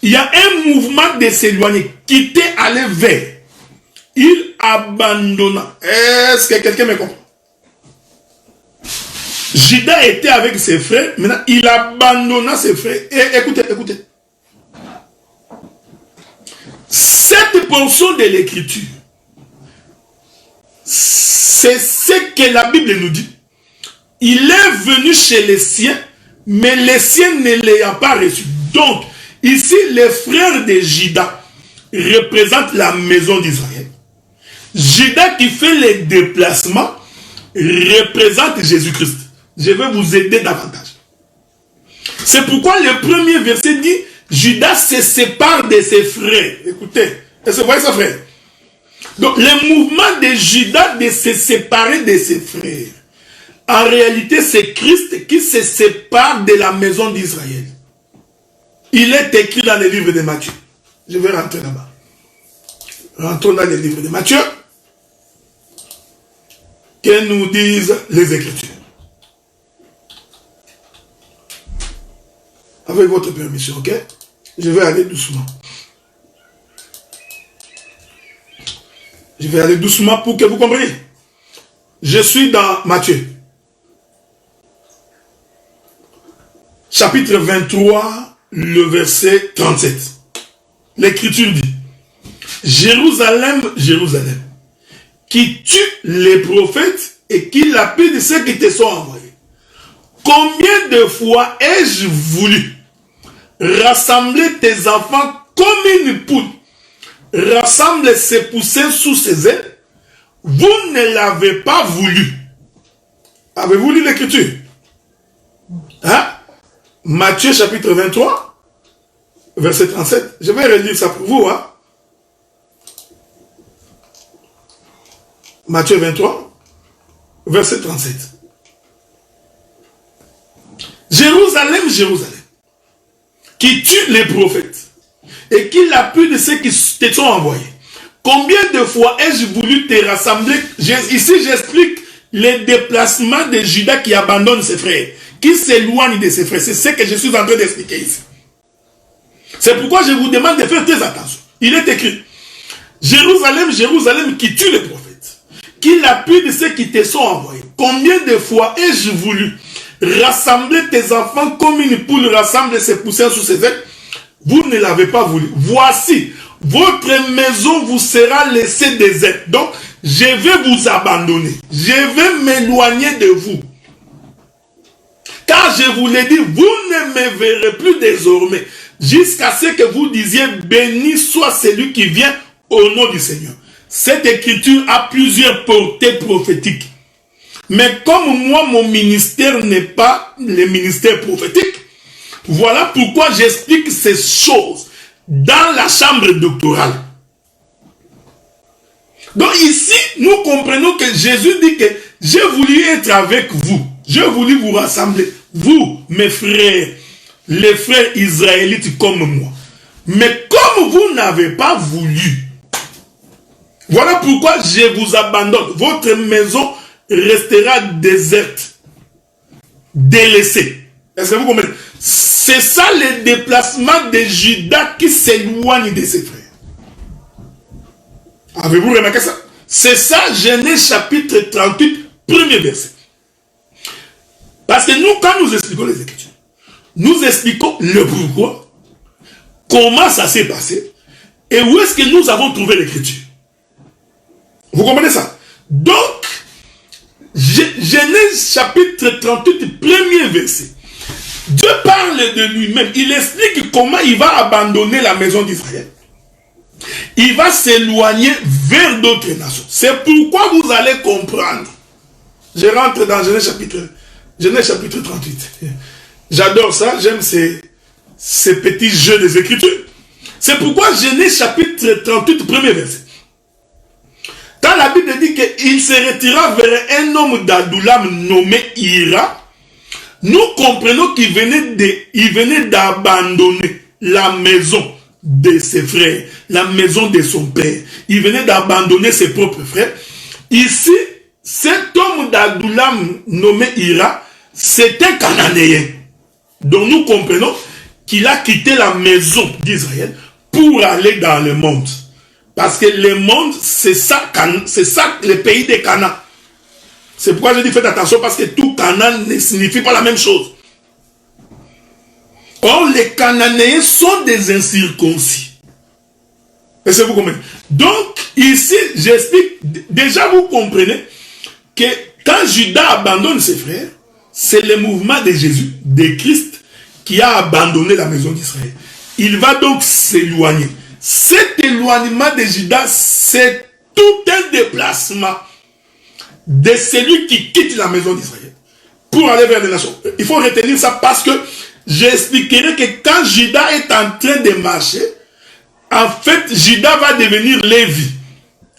il y a un mouvement de s'éloigner, quitter, aller vers. Il abandonna. Est-ce que quelqu'un me comprend? Judas était avec ses frères, maintenant il abandonna ses frères. Et écoutez, écoutez. Cette portion de l'écriture, c'est ce que la Bible nous dit. Il est venu chez les siens, mais les siens ne l'ayant pas reçu. Donc, ici, les frères de Judas représentent la maison d'Israël. Judas qui fait les déplacements représente Jésus-Christ. Je vais vous aider davantage. C'est pourquoi le premier verset dit, Judas se sépare de ses frères. Écoutez, est-ce que vous voyez ça, frère? Donc, le mouvement de Judas de se séparer de ses frères, en réalité, c'est Christ qui se sépare de la maison d'Israël. Il est écrit dans le livre de Matthieu. Je vais rentrer là-bas. Rentrons dans le livre de Matthieu. Que nous disent les Écritures. Avec votre permission, ok? Je vais aller doucement. Je vais aller doucement pour que vous compreniez. Je suis dans Matthieu. Chapitre 23, le verset 37. L'Écriture dit, Jérusalem, Jérusalem, qui tue les prophètes et qui lapide ceux qui te sont envoyés. Combien de fois ai-je voulu rassembler tes enfants comme une poule rassemble ses poussins sous ses ailes? Vous ne l'avez pas voulu. Avez-vous lu l'Écriture? Hein? Matthieu chapitre 23, verset 37. Je vais relire ça pour vous. Hein? Matthieu 23, verset 37. Jérusalem, Jérusalem, qui tue les prophètes et qui lapide de ceux qui te sont envoyés. Combien de fois ai-je voulu te rassembler? Ici, j'explique les déplacements de Judas qui abandonne ses frères, qui s'éloigne de ses frères. C'est ce que je suis en train d'expliquer ici. C'est pourquoi je vous demande de faire très attention. Il est écrit, Jérusalem, Jérusalem, qui tue les prophètes, qui lapide ceux qui te sont envoyés. Combien de fois ai-je voulu rassembler tes enfants comme une poule rassemble ses poussins sous ses ailes? Vous ne l'avez pas voulu. Voici, votre maison vous sera laissée déserte. Donc, je vais vous abandonner, je vais m'éloigner de vous. Car je vous l'ai dit, vous ne me verrez plus désormais, jusqu'à ce que vous disiez, béni soit celui qui vient au nom du Seigneur. Cette écriture a plusieurs portées prophétiques. Mais comme moi, mon ministère n'est pas le ministère prophétique, voilà pourquoi j'explique ces choses dans la chambre doctorale. Donc ici, nous comprenons que Jésus dit que j'ai voulu être avec vous. J'ai voulu vous rassembler. Vous, mes frères, les frères israélites comme moi. Mais comme vous n'avez pas voulu, voilà pourquoi je vous abandonne. Votre maison restera déserte, délaissée. Est-ce que vous comprenez? C'est ça le déplacement de Judas qui s'éloigne de ses frères. Avez-vous remarqué ça? C'est ça, Genèse chapitre 38, premier verset. Parce que nous, quand nous expliquons les Écritures, nous expliquons le pourquoi, comment ça s'est passé, et où est-ce que nous avons trouvé l'Écriture. Vous comprenez ça? Donc, Genèse chapitre 38, premier verset. Dieu parle de lui-même. Il explique comment il va abandonner la maison d'Israël. Il va s'éloigner vers d'autres nations. C'est pourquoi vous allez comprendre. Je rentre dans Genèse chapitre 38. J'adore ça. J'aime ces petits jeux des Écritures. C'est pourquoi Genèse chapitre 38, premier verset. Quand la Bible dit qu'il se retira vers un homme d'Adoulam nommé Ira, nous comprenons qu'il venait d'abandonner la maison de ses frères, la maison de son père. Il venait d'abandonner ses propres frères. Ici, cet homme d'Adoulam nommé Ira, c'est un Cananéen. Donc nous comprenons qu'il a quitté la maison d'Israël pour aller dans le monde. Parce que le monde, c'est ça le pays de Canaan. C'est pourquoi je dis faites attention, parce que tout Canaan ne signifie pas la même chose. Or, les Cananéens sont des incirconcis. Est-ce que vous comprenez? Donc, ici, j'explique, déjà vous comprenez que quand Judas abandonne ses frères, c'est le mouvement de Jésus, de Christ, qui a abandonné la maison d'Israël. Il va donc s'éloigner. Cet éloignement de Judas, c'est tout un déplacement de celui qui quitte la maison d'Israël pour aller vers les nations. Il faut retenir ça parce que j'expliquerai que quand Judas est en train de marcher, en fait, Judas va devenir Lévi.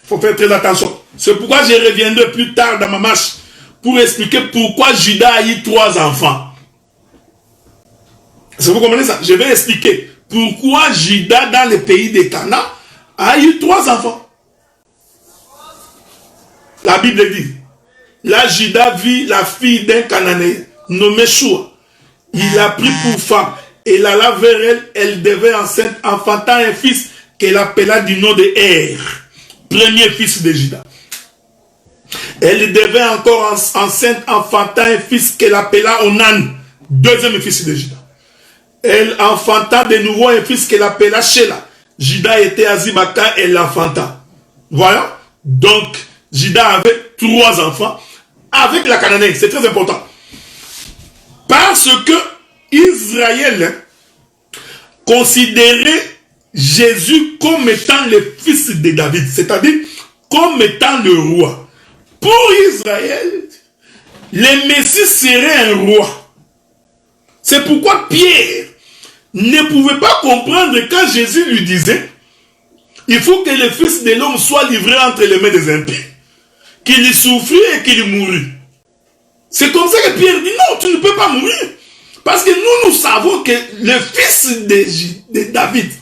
Il faut faire très attention. C'est pourquoi je reviendrai plus tard dans ma marche pour expliquer pourquoi Judas a eu 3 enfants. Est-ce que vous comprenez ça? Je vais expliquer pourquoi Judas, dans le pays de Canaan, a eu 3 enfants. La Bible dit, là Judas vit la fille d'un Cananéen nommé Shua. Il l'a pris pour femme. Et il alla vers elle, elle devait enceinte, enfantant un fils qu'elle appela du nom de Er, premier fils de Judas. Elle devait encore enceinte, enfantant un fils qu'elle appela Onan, deuxième fils de Judas. Elle enfanta de nouveau un fils qu'elle appela Sheila. Judas était à Zibaka, elle l'enfanta. Voilà. Donc, Judas avait 3 enfants avec la Cananéenne. C'est très important. Parce que Israël considérait Jésus comme étant le fils de David, c'est-à-dire comme étant le roi. Pour Israël, le Messie serait un roi. C'est pourquoi Pierre ne pouvait pas comprendre quand Jésus lui disait il faut que le Fils de l'homme soit livré entre les mains des impies, qu'il y souffrit et qu'il mourut. C'est comme ça que Pierre dit non, tu ne peux pas mourir. Parce que nous savons que le fils de David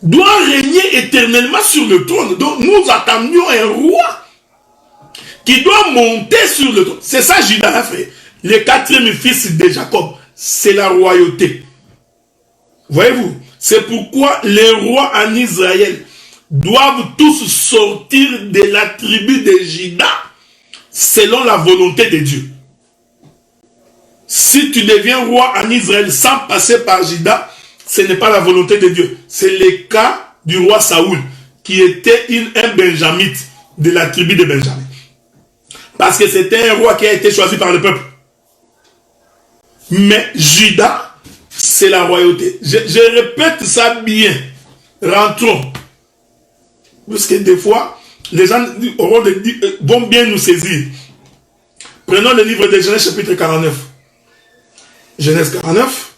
doit régner éternellement sur le trône. Donc nous attendions un roi qui doit monter sur le trône. C'est ça Judas a fait. Le 4e fils de Jacob, c'est la royauté. Voyez-vous, c'est pourquoi les rois en Israël doivent tous sortir de la tribu de Juda selon la volonté de Dieu. Si tu deviens roi en Israël sans passer par Juda, ce n'est pas la volonté de Dieu. C'est le cas du roi Saoul, qui était un benjamite, de la tribu de Benjamin. Parce que c'était un roi qui a été choisi par le peuple. Mais Juda, c'est la royauté. Je répète ça bien. Rentrons. Parce que des fois, les gens vont bien nous saisir. Prenons le livre de Genèse chapitre 49. Genèse 49.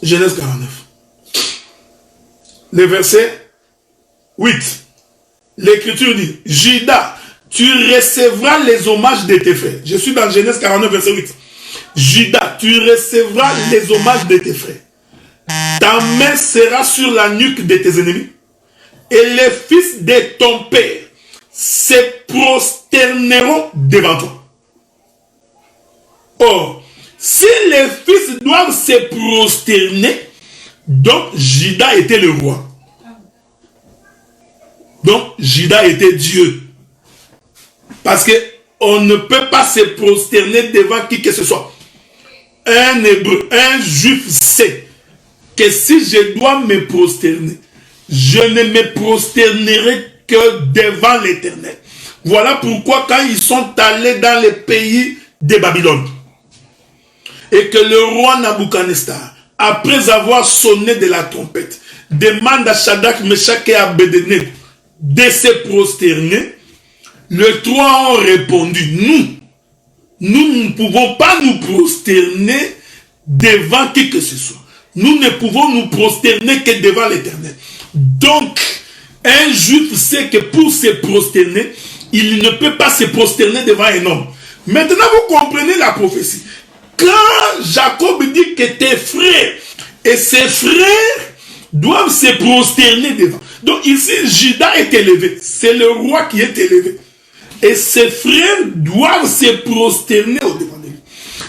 Genèse 49. Le verset 8. L'Écriture dit, Juda, tu recevras les hommages de tes frères. Je suis dans Genèse 49, verset 8. Juda, tu recevras les hommages de tes frères. Ta main sera sur la nuque de tes ennemis. Et les fils de ton père se prosterneront devant toi. Or, si les fils doivent se prosterner, donc Juda était le roi. Donc Juda était Dieu. Parce que on ne peut pas se prosterner devant qui que ce soit. Un hébreu, un juif sait que si je dois me prosterner, je ne me prosternerai que devant l'Éternel. Voilà pourquoi quand ils sont allés dans le pays de Babylone, et que le roi Nabuchodonosor, après avoir sonné de la trompette, demande à Shadrach, Meshach et Abednego de se prosterner, les trois ont répondu, nous ne pouvons pas nous prosterner devant qui que ce soit. Nous ne pouvons nous prosterner que devant l'Éternel. Donc, un juif sait que pour se prosterner, il ne peut pas se prosterner devant un homme. Maintenant, vous comprenez la prophétie. Quand Jacob dit que tes frères et ses frères doivent se prosterner devant. Donc ici, Juda est élevé. C'est le roi qui est élevé. Et ses frères doivent se prosterner au-devant de lui.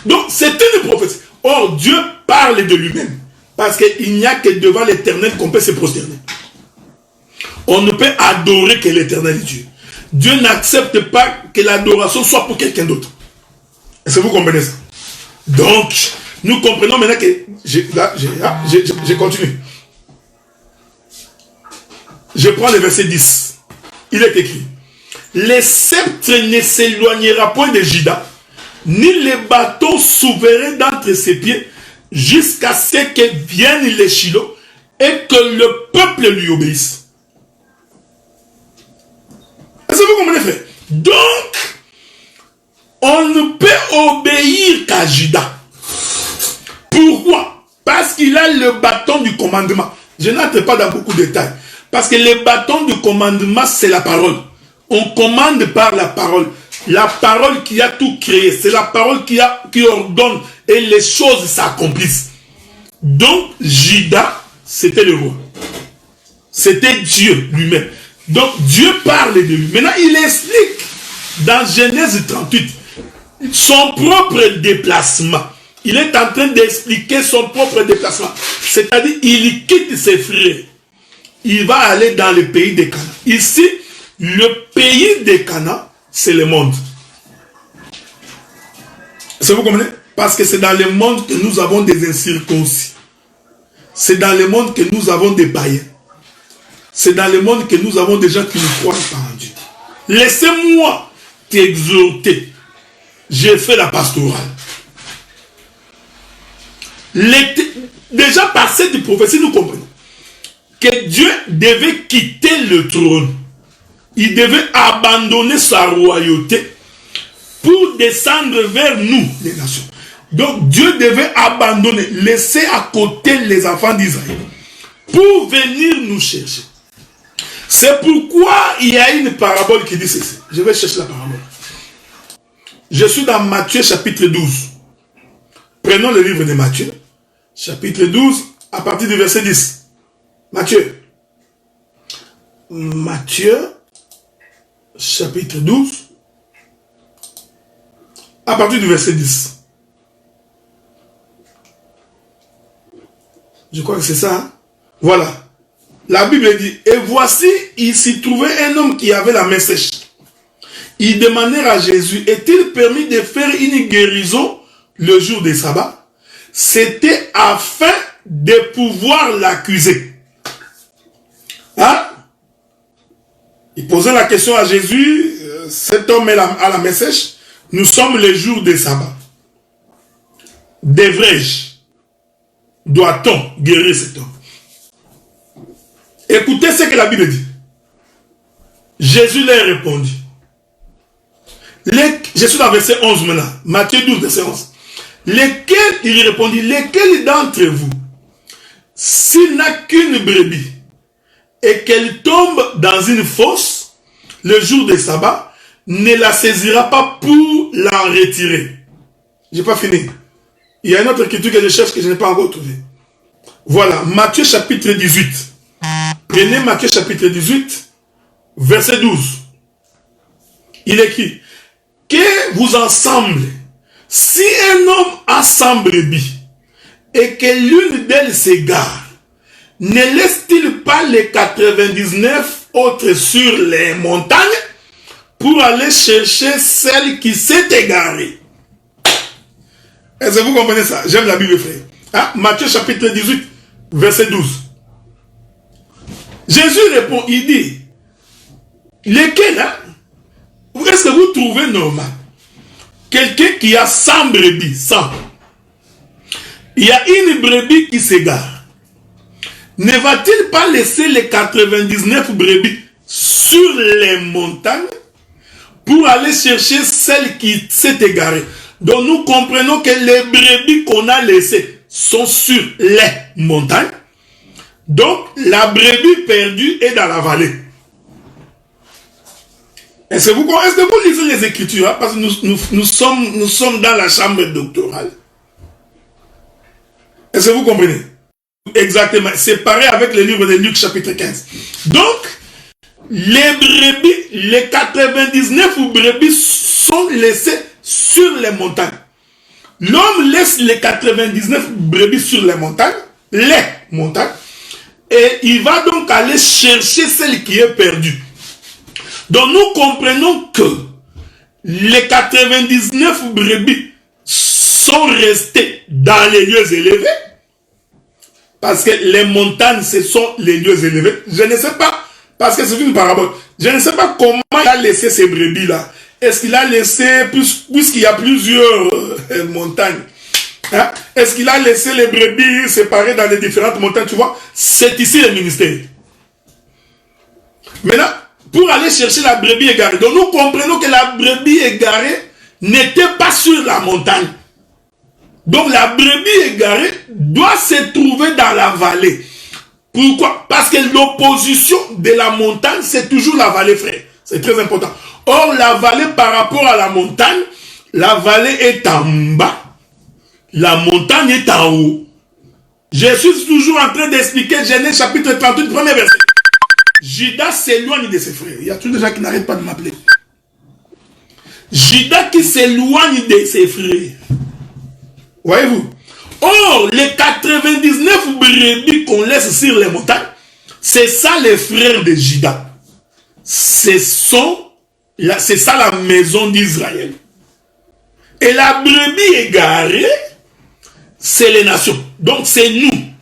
Donc c'est une prophétie. Or, Dieu parle de lui-même. Parce qu'il n'y a que devant l'Éternel qu'on peut se prosterner. On ne peut adorer que l'Éternel Dieu. Dieu n'accepte pas que l'adoration soit pour quelqu'un d'autre. Est-ce que vous comprenez ça? Donc, nous comprenons maintenant que... Je continue. Je prends le verset 10. Il est écrit. Le sceptre ne s'éloignera point de Juda, ni les bâtons souverains d'entre ses pieds, jusqu'à ce que vienne les Shiloh et que le peuple lui obéisse. Est-ce que vous comprenez, frère? Donc, on ne peut obéir qu'à Juda. Pourquoi? Parce qu'il a le bâton du commandement. Je n'entre pas dans beaucoup de détails. Parce que le bâton du commandement, c'est la parole. On commande par la parole. La parole qui a tout créé. C'est la parole qui ordonne et les choses s'accomplissent. Donc, Juda, c'était le roi. C'était Dieu lui-même. Donc, Dieu parle de lui. Maintenant, il explique dans Genèse 38 son propre déplacement. Il est en train d'expliquer son propre déplacement. C'est-à-dire, il quitte ses frères. Il va aller dans le pays de Canaan. Ici, le pays de Canaan, c'est le monde. Est-ce que vous comprenez? Parce que c'est dans le monde que nous avons des incirconcis. C'est dans le monde que nous avons des païens. C'est dans le monde que nous avons des gens qui ne croient pas en Dieu. Laissez-moi t'exhorter. J'ai fait la pastorale. Déjà par cette prophétie, nous comprenons que Dieu devait quitter le trône. Il devait abandonner sa royauté pour descendre vers nous, les nations. Donc Dieu devait abandonner, laisser à côté les enfants d'Israël pour venir nous chercher. C'est pourquoi il y a une parabole qui dit ceci. Je vais chercher la parabole. Je suis dans Matthieu chapitre 12. Prenons le livre de Matthieu, chapitre 12, à partir du verset 10. Matthieu, chapitre 12, à partir du verset 10. Je crois que c'est ça. Hein? Voilà. La Bible dit, et voici, il s'y trouvait un homme qui avait la main sèche. Ils demandèrent à Jésus, est-il permis de faire une guérison le jour des sabbats? C'était afin de pouvoir l'accuser. Hein? Il posait la question à Jésus, cet homme est à la main sèche, nous sommes les jours des sabbats. Devrais-je, doit-on guérir cet homme? Écoutez ce que la Bible dit. Jésus leur répondit. Je suis dans verset 11 maintenant. Matthieu 12, verset 11. Lesquels, il répondit, lesquels d'entre vous, s'il n'a qu'une brebis, et qu'elle tombe dans une fosse, le jour des sabbats, ne la saisira pas pour la retirer. Je n'ai pas fini. Il y a une autre écriture que je cherche que je n'ai pas encore trouvée. Voilà, Matthieu chapitre 18. Prenez Matthieu chapitre 18, verset 12. Il écrit, que vous ensemble, si un homme a 100 brebis, et que l'une d'elles s'égare, ne laisse-t-il pas les 99 autres sur les montagnes pour aller chercher celle qui s'est égarée? Est-ce que vous comprenez ça? J'aime la Bible, frère. Hein? Matthieu chapitre 18, verset 12. Jésus répond, il dit, lesquels, hein? Est-ce que vous trouvez normal? Quelqu'un qui a 100 brebis, 100. Il y a une brebis qui s'égare. Ne va-t-il pas laisser les 99 brebis sur les montagnes pour aller chercher celle qui s'est égarée? Donc nous comprenons que les brebis qu'on a laissées sont sur les montagnes. Donc la brebis perdue est dans la vallée. Est-ce que vous lisez les Écritures, hein? Parce que nous sommes dans la chambre doctorale. Est-ce que vous comprenez? Exactement. C'est pareil avec le livre de Luc chapitre 15. Donc, les brebis, les 99 brebis sont laissées sur les montagnes. L'homme laisse les 99 brebis sur les montagnes, et il va donc aller chercher celle qui est perdue. Donc nous comprenons que les 99 brebis sont restées dans les lieux élevés, parce que les montagnes, ce sont les lieux élevés. Je ne sais pas, parce que c'est une parabole, je ne sais pas comment il a laissé ces brebis-là. Est-ce qu'il a laissé, puisqu'il y a plusieurs montagnes, hein? Est-ce qu'il a laissé les brebis séparées dans les différentes montagnes? Tu vois, c'est ici le ministère. Maintenant, pour aller chercher la brebis égarée, donc nous comprenons que la brebis égarée n'était pas sur la montagne. Donc la brebis égarée doit se trouver dans la vallée. Pourquoi? Parce que l'opposition de la montagne, c'est toujours la vallée, frère. C'est très important. Or, la vallée par rapport à la montagne, la vallée est en bas. La montagne est en haut. Je suis toujours en train d'expliquer Genèse chapitre 38, premier verset. Judas s'éloigne de ses frères. Il y a tous les gens qui n'arrêtent pas de m'appeler. Judas qui s'éloigne de ses frères. Voyez-vous? Or, les 99 brebis qu'on laisse sur les montagnes, c'est ça les frères de Judas. C'est ça la maison d'Israël. Et la brebis égarée, c'est les nations. Donc c'est nous.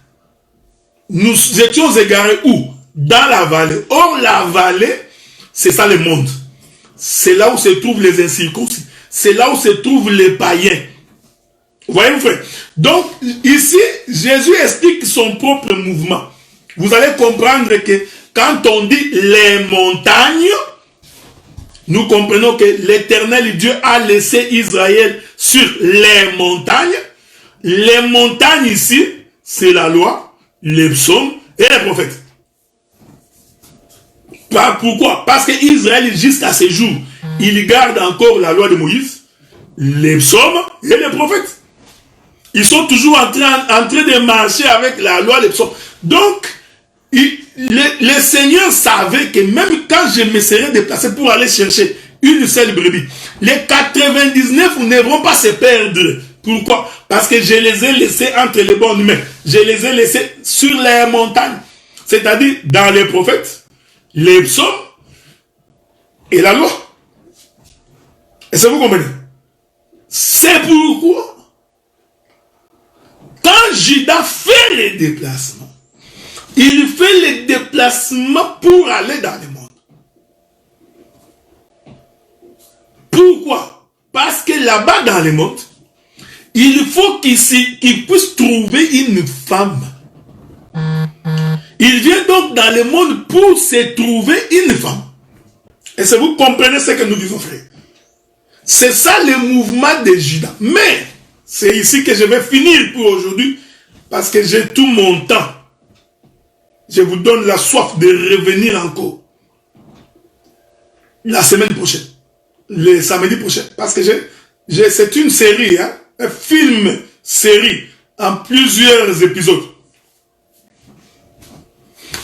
Nous étions égarés où? Dans la vallée. Or, la vallée, c'est ça le monde. C'est là où se trouvent les incirconcis. C'est là où se trouvent les païens. Voyez-vous, frère? Donc, ici, Jésus explique son propre mouvement. Vous allez comprendre que quand on dit les montagnes, nous comprenons que l'Éternel Dieu a laissé Israël sur les montagnes. Les montagnes ici, c'est la loi, les psaumes et les prophètes. Pourquoi? Parce que Israël, jusqu'à ce jour, il garde encore la loi de Moïse, les psaumes et les prophètes. Ils sont toujours en train de marcher avec la loi, les psaumes. Donc, le Seigneur savait que même quand je me serais déplacé pour aller chercher une seule brebis, les 99 ne vont pas se perdre. Pourquoi? Parce que je les ai laissés entre les bonnes mains. Je les ai laissés sur les montagnes. C'est-à-dire dans les prophètes, les psaumes et la loi. Est-ce que vous comprenez? C'est pourquoi quand Judas fait les déplacements, il fait les déplacements pour aller dans le monde. Pourquoi? Parce que là-bas dans le monde, il faut qu'il puisse trouver une femme. Il vient donc dans le monde pour se trouver une femme. Est-ce que vous comprenez ce que nous disons, frère? C'est ça le mouvement de Judas. Mais, c'est ici que je vais finir pour aujourd'hui, parce que j'ai tout mon temps. Je vous donne la soif de revenir encore. La semaine prochaine. Le samedi prochain. Parce que c'est une série, hein, un film, série, en plusieurs épisodes.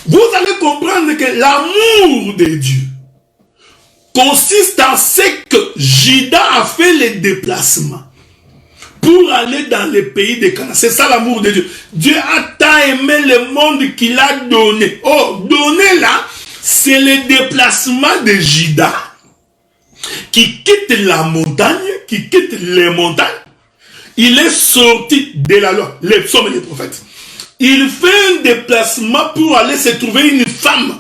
Vous allez comprendre que l'amour de Dieu consiste en ce que Judas a fait les déplacements pour aller dans le pays de Canaan. C'est ça l'amour de Dieu. Dieu a tant aimé le monde qu'il a donné. Oh, donné là, c'est le déplacement de Judas qui quitte la montagne, qui quitte les montagnes. Il est sorti de la loi, les psaumes et les prophètes. Il fait un déplacement pour aller se trouver une femme.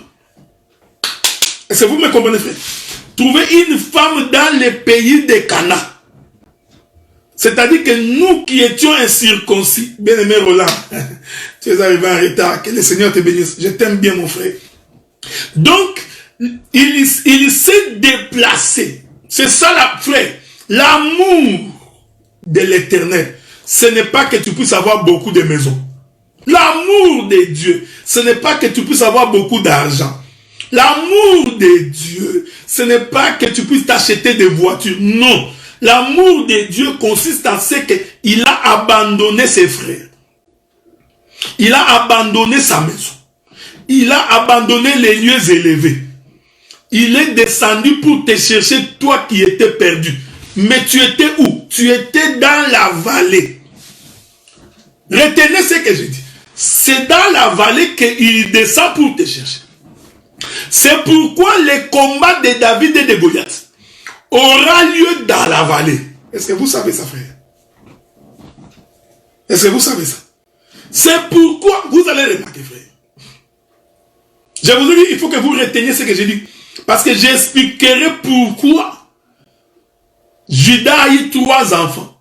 Est-ce que vous me comprenez, frère? Trouver une femme dans le pays de Canaan. C'est-à-dire que nous qui étions incirconcis, bien-aimé Roland, tu es arrivé en retard, que le Seigneur te bénisse. Je t'aime bien, mon frère. Donc, il s'est déplacé. C'est ça, frère. L'amour de l'Éternel, ce n'est pas que tu puisses avoir beaucoup de maisons. L'amour de Dieu, ce n'est pas que tu puisses avoir beaucoup d'argent. L'amour de Dieu, ce n'est pas que tu puisses t'acheter des voitures. Non. L'amour de Dieu consiste en ce qu'il a abandonné ses frères. Il a abandonné sa maison. Il a abandonné les lieux élevés. Il est descendu pour te chercher, toi qui étais perdu. Mais tu étais où? Tu étais dans la vallée. Retenez ce que je dis. C'est dans la vallée qu'il descend pour te chercher. C'est pourquoi le combat de David et de Goliath aura lieu dans la vallée. Est-ce que vous savez ça, frère? Est-ce que vous savez ça? C'est pourquoi, vous allez remarquer, frère. Je vous ai dit, il faut que vous reteniez ce que j'ai dit. Parce que j'expliquerai pourquoi Judas a eu 3 enfants.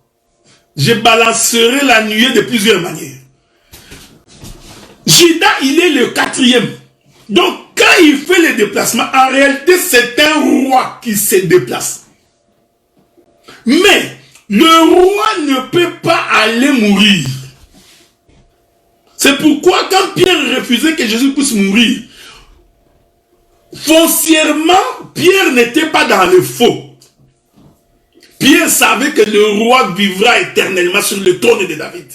Je balancerai la nuée de plusieurs manières. Judas, il est le 4e. Donc, quand il fait le déplacement, en réalité, c'est un roi qui se déplace. Mais, le roi ne peut pas aller mourir. C'est pourquoi, quand Pierre refusait que Jésus puisse mourir, foncièrement, Pierre n'était pas dans le faux. Pierre savait que le roi vivra éternellement sur le trône de David.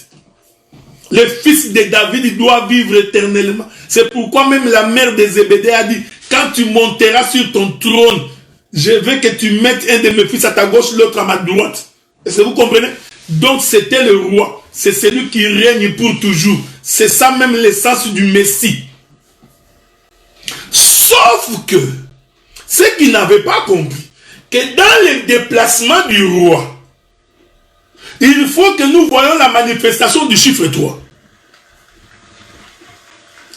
Le fils de David doit vivre éternellement. C'est pourquoi même la mère de Zébédée a dit, quand tu monteras sur ton trône, je veux que tu mettes un de mes fils à ta gauche, l'autre à ma droite. Est-ce que vous comprenez? Donc c'était le roi. C'est celui qui règne pour toujours. C'est ça même l'essence du Messie. Sauf que, ce qu'il n'avait pas compris, que dans le déplacement du roi, il faut que nous voyons la manifestation du chiffre 3.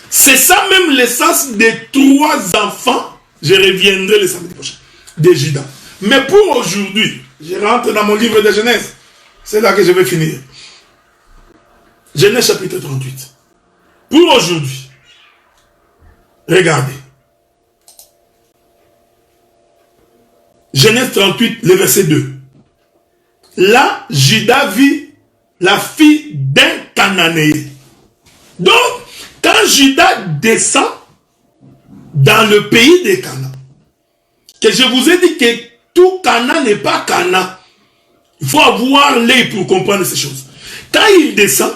C'est ça même l'essence des 3 enfants. Je reviendrai le samedi prochain. De Judas. Mais pour aujourd'hui, je rentre dans mon livre de Genèse. C'est là que je vais finir. Genèse chapitre 38. Pour aujourd'hui, regardez. Genèse 38, le verset 2. Là, Judas vit la fille d'un Cananéen. Donc, quand Judas descend dans le pays de Canaan, que je vous ai dit que tout Canaan n'est pas Canaan. Il faut avoir l'œil pour comprendre ces choses. Quand il descend,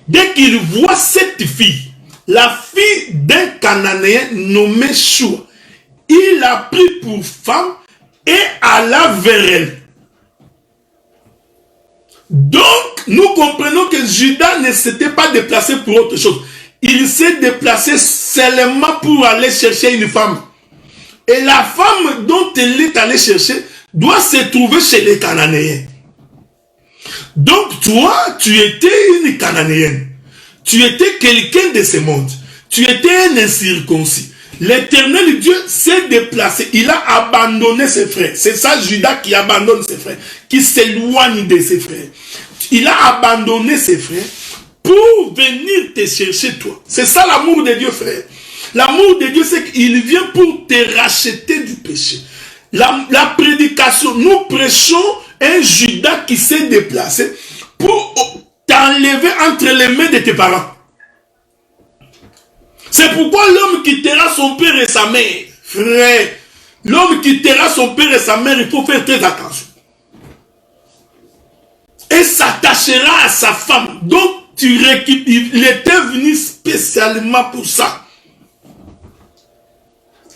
dès qu'il voit cette fille, la fille d'un Cananéen nommé Shua, il l'a pris pour femme et alla vers elle. Donc, nous comprenons que Judas ne s'était pas déplacé pour autre chose. Il s'est déplacé seulement pour aller chercher une femme. Et la femme dont il est allé chercher doit se trouver chez les Cananéens. Donc, toi, tu étais une Cananéenne. Tu étais quelqu'un de ce monde. Tu étais un incirconcis. L'Éternel Dieu s'est déplacé. Il a abandonné ses frères. C'est ça Judas qui abandonne ses frères, qui s'éloigne de ses frères. Il a abandonné ses frères pour venir te chercher toi. C'est ça l'amour de Dieu, frère. L'amour de Dieu, c'est qu'il vient pour te racheter du péché. La prédication, nous prêchons un Judas qui s'est déplacé pour t'enlever entre les mains de tes parents. C'est pourquoi l'homme quittera son père et sa mère. Frère, l'homme quittera son père et sa mère, il faut faire très attention. Et s'attachera à sa femme. Donc, il était venu spécialement pour ça.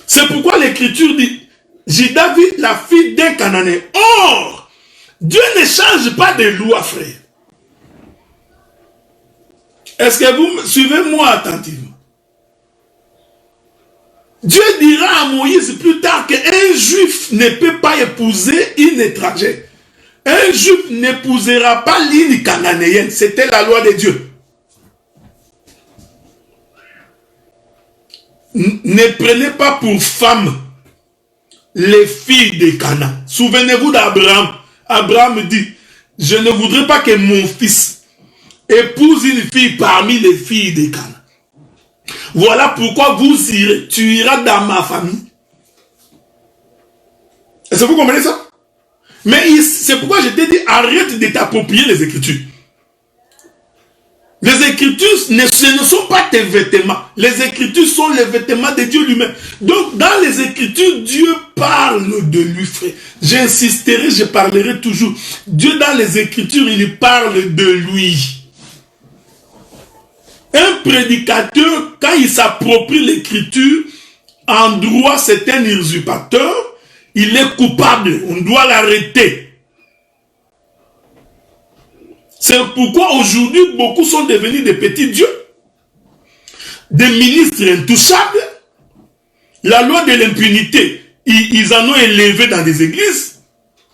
C'est pourquoi l'Écriture dit, Judas vit la fille d'un Cananéen. Or, Dieu ne change pas de loi, frère. Est-ce que vous suivez moi attentivement? Dieu dira à Moïse plus tard qu'un juif ne peut pas épouser une étrangère. Un juif n'épousera pas l'île cananéenne. C'était la loi de Dieu. Ne prenez pas pour femme les filles de Canaan. Souvenez-vous d'Abraham. Abraham dit, je ne voudrais pas que mon fils épouse une fille parmi les filles de Canaan. Voilà pourquoi tu iras dans ma famille. Est-ce que vous comprenez ça? Mais c'est pourquoi je t'ai dit, arrête de t'approprier les Écritures. Les Écritures, ce ne sont pas tes vêtements. Les Écritures sont les vêtements de Dieu lui-même. Donc, dans les Écritures, Dieu parle de lui, frère. J'insisterai, je parlerai toujours. Dieu, dans les Écritures, il parle de lui. Un prédicateur, quand il s'approprie l'Écriture, en droit, c'est un usurpateur. Il est coupable. On doit l'arrêter. C'est pourquoi aujourd'hui, beaucoup sont devenus des petits dieux, des ministres intouchables. La loi de l'impunité, ils en ont élevé dans des églises.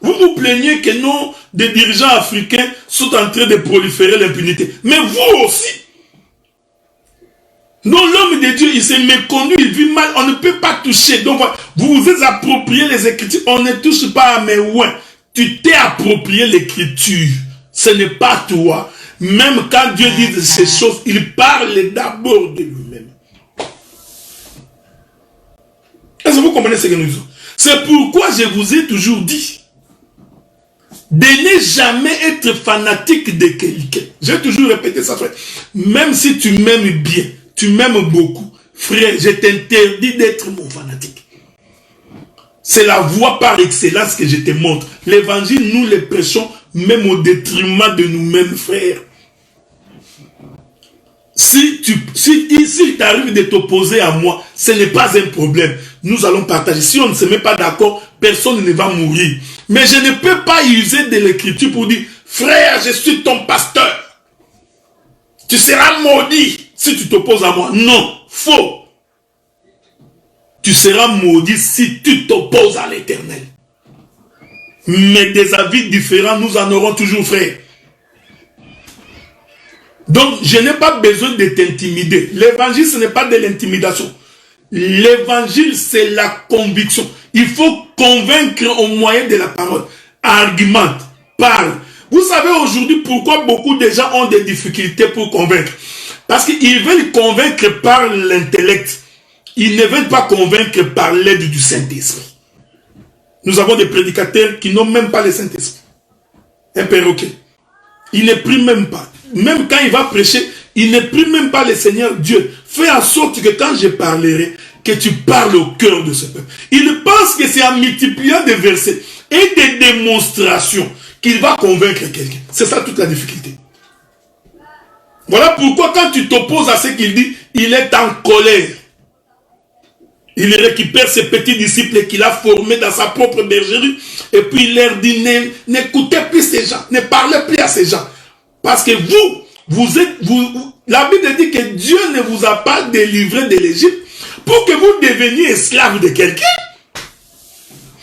Vous vous plaignez que non, des dirigeants africains sont en train de proliférer l'impunité. Mais vous aussi. Non, l'homme de Dieu, il s'est méconnu, il vit mal, on ne peut pas toucher. Donc, vous vous êtes approprié les Écritures, on ne touche pas à mes ouins. Tu t'es approprié l'Écriture. Ce n'est pas toi. Même quand Dieu dit ces choses, il parle d'abord de lui-même. Est-ce que vous comprenez ce que nous disons? C'est pourquoi je vous ai toujours dit de ne jamais être fanatique de quelqu'un. J'ai toujours répété ça, frère. Même si tu m'aimes bien, tu m'aimes beaucoup, frère, je t'interdis d'être mon fanatique. C'est la voie par excellence que je te montre. L'évangile, nous le prêchons même au détriment de nous-mêmes, frères. Si il t'arrive de t'opposer à moi, ce n'est pas un problème. Nous allons partager. Si on ne se met pas d'accord, personne ne va mourir. Mais je ne peux pas user de l'Écriture pour dire, frère, je suis ton pasteur. Tu seras maudit si tu t'opposes à moi. Non, faux. Tu seras maudit si tu t'opposes à l'Éternel. Mais des avis différents, nous en aurons toujours, frère. Donc, je n'ai pas besoin de t'intimider. L'évangile, ce n'est pas de l'intimidation. L'évangile, c'est la conviction. Il faut convaincre au moyen de la parole. Argumente, parle. Vous savez aujourd'hui pourquoi beaucoup de gens ont des difficultés pour convaincre. Parce qu'ils veulent convaincre par l'intellect. Ils ne veulent pas convaincre par l'aide du Saint-Esprit. Nous avons des prédicateurs qui n'ont même pas le Saint-Esprit. Un perroquet. Il ne prie même pas. Même quand il va prêcher, il ne prie même pas le Seigneur Dieu. Fais en sorte que quand je parlerai, que tu parles au cœur de ce peuple. Il pense que c'est en multipliant des versets et des démonstrations qu'il va convaincre quelqu'un. C'est ça toute la difficulté. Voilà pourquoi quand tu t'opposes à ce qu'il dit, il est en colère. Il récupère ses petits disciples qu'il a formés dans sa propre bergerie et puis il leur dit, n'écoutez plus ces gens, ne parlez plus à ces gens. Parce que la Bible dit que Dieu ne vous a pas délivré de l'Égypte pour que vous deveniez esclaves de quelqu'un.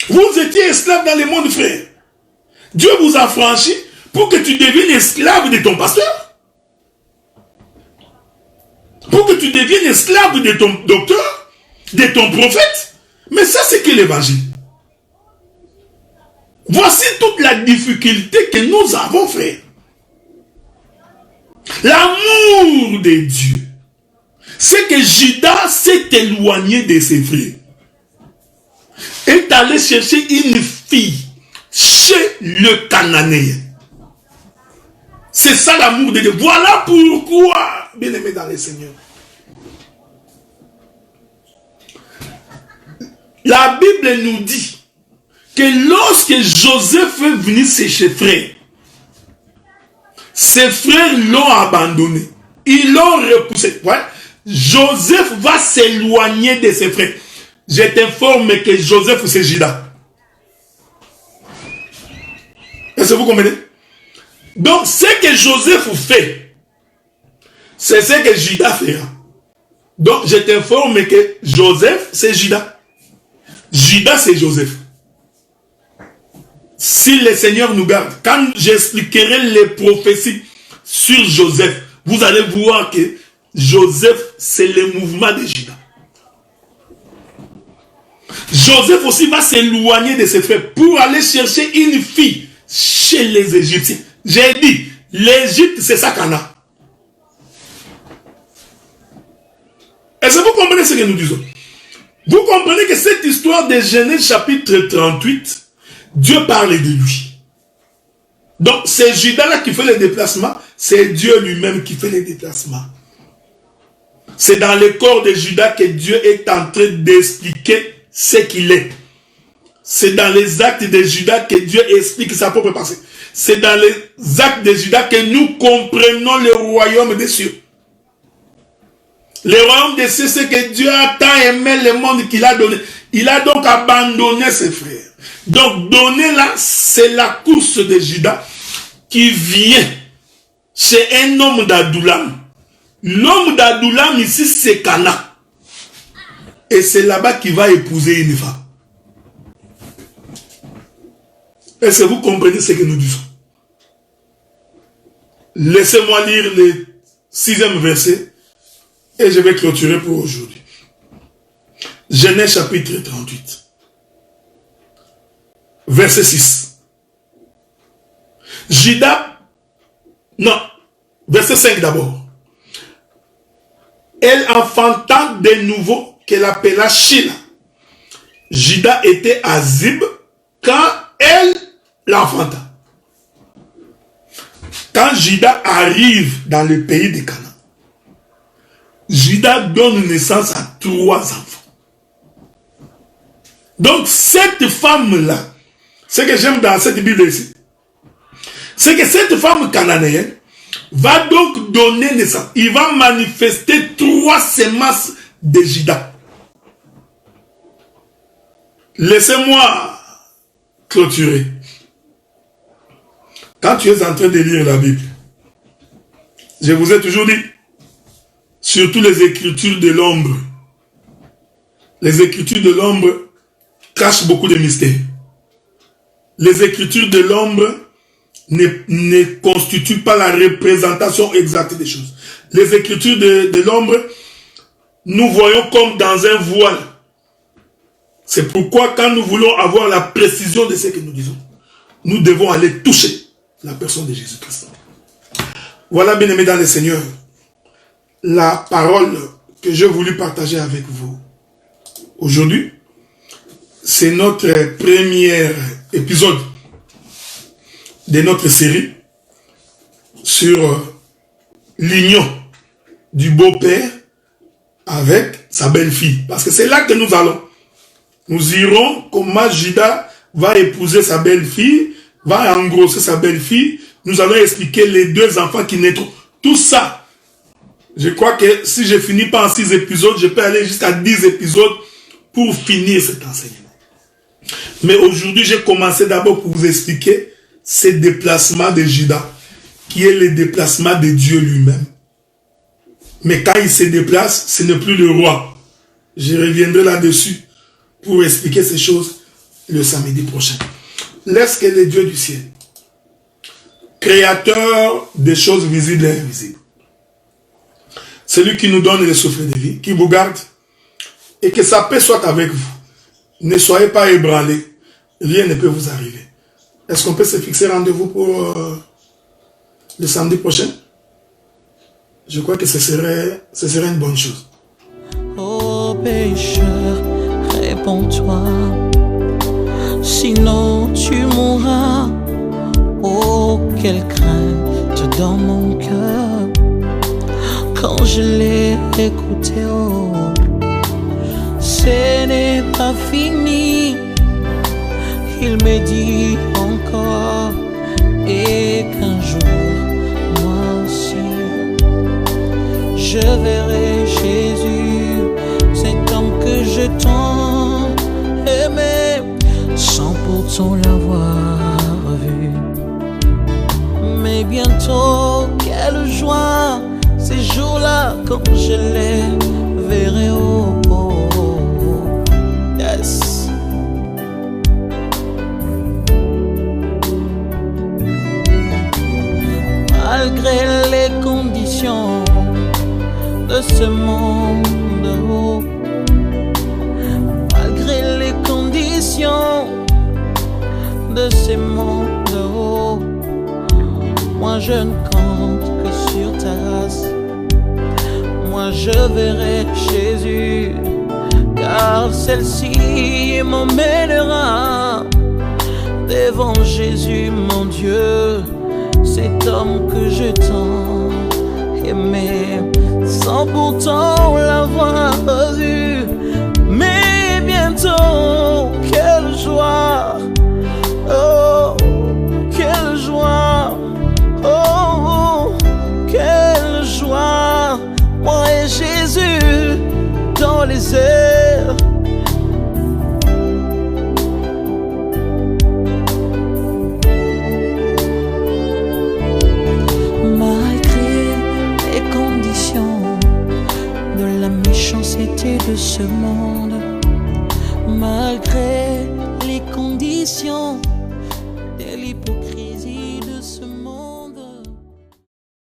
Vous étiez esclaves dans le monde, frère. Dieu vous a franchi pour que tu deviennes esclave de ton pasteur. Pour que tu deviennes esclave de ton docteur. de ton prophète. Mais ça, c'est que l'évangile. Voici toute la difficulté que nous avons, frère. L'amour de Dieu, c'est que Judas s'est éloigné de ses frères. Est allé chercher une fille chez le Cananéen. C'est ça l'amour de Dieu. Voilà pourquoi, bien aimé dans le Seigneur, la Bible nous dit que lorsque Joseph est venu chez ses frères l'ont abandonné. Ils l'ont repoussé. Ouais. Joseph va s'éloigner de ses frères. Je t'informe que Joseph, c'est Judas. Est-ce que vous comprenez? Donc, ce que Joseph fait, c'est ce que Judas fera. Donc, je t'informe que Joseph, c'est Judas. Judas, c'est Joseph. Si le Seigneur nous garde, quand j'expliquerai les prophéties sur Joseph, vous allez voir que Joseph, c'est le mouvement de Judas. Joseph aussi va s'éloigner de ses frères pour aller chercher une fille chez les Égyptiens. J'ai dit, l'Égypte, c'est ça qu'on a. Est-ce que vous comprenez ce que nous disons? Vous comprenez que cette histoire de Genèse chapitre 38, Dieu parle de lui. Donc, c'est Judas-là qui fait les déplacements, c'est Dieu lui-même qui fait les déplacements. C'est dans le corps de Judas que Dieu est en train d'expliquer ce qu'il est. C'est dans les actes de Judas que Dieu explique sa propre pensée. C'est dans les actes de Judas que nous comprenons le royaume des cieux. Le royaume des cieux, c'est que Dieu a tant aimé le monde qu'il a donné. Il a donc abandonné ses frères. Donc, donner là, c'est la course de Judas qui vient chez un homme d'Adoulam. L'homme d'Adoulam ici, c'est Cana. Et c'est là-bas qu'il va épouser une femme. Est-ce que vous comprenez ce que nous disons? Laissez-moi lire le 6e verset et je vais clôturer pour aujourd'hui. Genèse chapitre 38. Verset 6. Judas, non, verset 5 d'abord. Elle enfanta de nouveau qu'elle appela Sheila. Judas était à Zib quand elle l'enfanta. Quand Judas arrive dans le pays de Canaan, Judas donne naissance à 3 enfants. Donc cette femme-là, ce que j'aime dans cette Bible ici, c'est que cette femme cananéenne va donc donner naissance. Il va manifester 3 semences de Judas. Laissez-moi clôturer. Quand tu es en train de lire la Bible, je vous ai toujours dit, surtout les écritures de l'ombre, les écritures de l'ombre cachent beaucoup de mystères. Les écritures de l'ombre ne constituent pas la représentation exacte des choses. Les écritures de l'ombre, nous voyons comme dans un voile. C'est pourquoi quand nous voulons avoir la précision de ce que nous disons, nous devons aller toucher la personne de Jésus-Christ. Voilà, bien aimé dans le Seigneur, la parole que j'ai voulu partager avec vous aujourd'hui. C'est notre premier épisode de notre série sur l'union du beau-père avec sa belle-fille. Parce que c'est là que nous allons. Nous irons comment Judas va épouser sa belle-fille, va engrosser sa belle-fille. Nous allons expliquer les 2 enfants qui naîtront. Tout ça, je crois que si je finis pas en 6 épisodes, je peux aller jusqu'à 10 épisodes pour finir cet enseignement. Mais aujourd'hui, j'ai commencé d'abord pour vous expliquer ce déplacement de Judas, qui est le déplacement de Dieu lui-même. Mais quand il se déplace, ce n'est plus le roi. Je reviendrai là-dessus pour expliquer ces choses le samedi prochain. Laisse que le Dieu du ciel, créateur des choses visibles et invisibles, celui qui nous donne le souffle de vie, qui vous garde et que sa paix soit avec vous. Ne soyez pas ébranlés. Rien ne peut vous arriver. Est-ce qu'on peut se fixer rendez-vous pour le samedi prochain? Je crois que ce serait une bonne chose. Ô pécheur, réponds-toi, sinon tu mourras. Oh, quelle crainte dans mon cœur quand je l'ai écouté. Oh, ce n'est pas fini. Il me dit encore, et qu'un jour, moi aussi, je verrai Jésus, cet homme que je tant aimé, sans pourtant l'avoir vu. Mais bientôt, quelle joie, ces jours-là, quand je les verrai. Oh, oh, oh. Yes. Malgré les conditions de ce monde, oh, malgré les conditions de ce monde, oh, moi je ne compte que sur ta grâce. Moi je verrai Jésus, car celle-ci m'emmènera devant Jésus mon Dieu, cet homme que je tant aimé, sans pourtant l'avoir vu. Mais bientôt, quelle joie, oh, quelle joie, oh, quelle joie, moi et Jésus dans les airs. Méchanceté de ce monde, malgré les conditions de l'hypocrisie.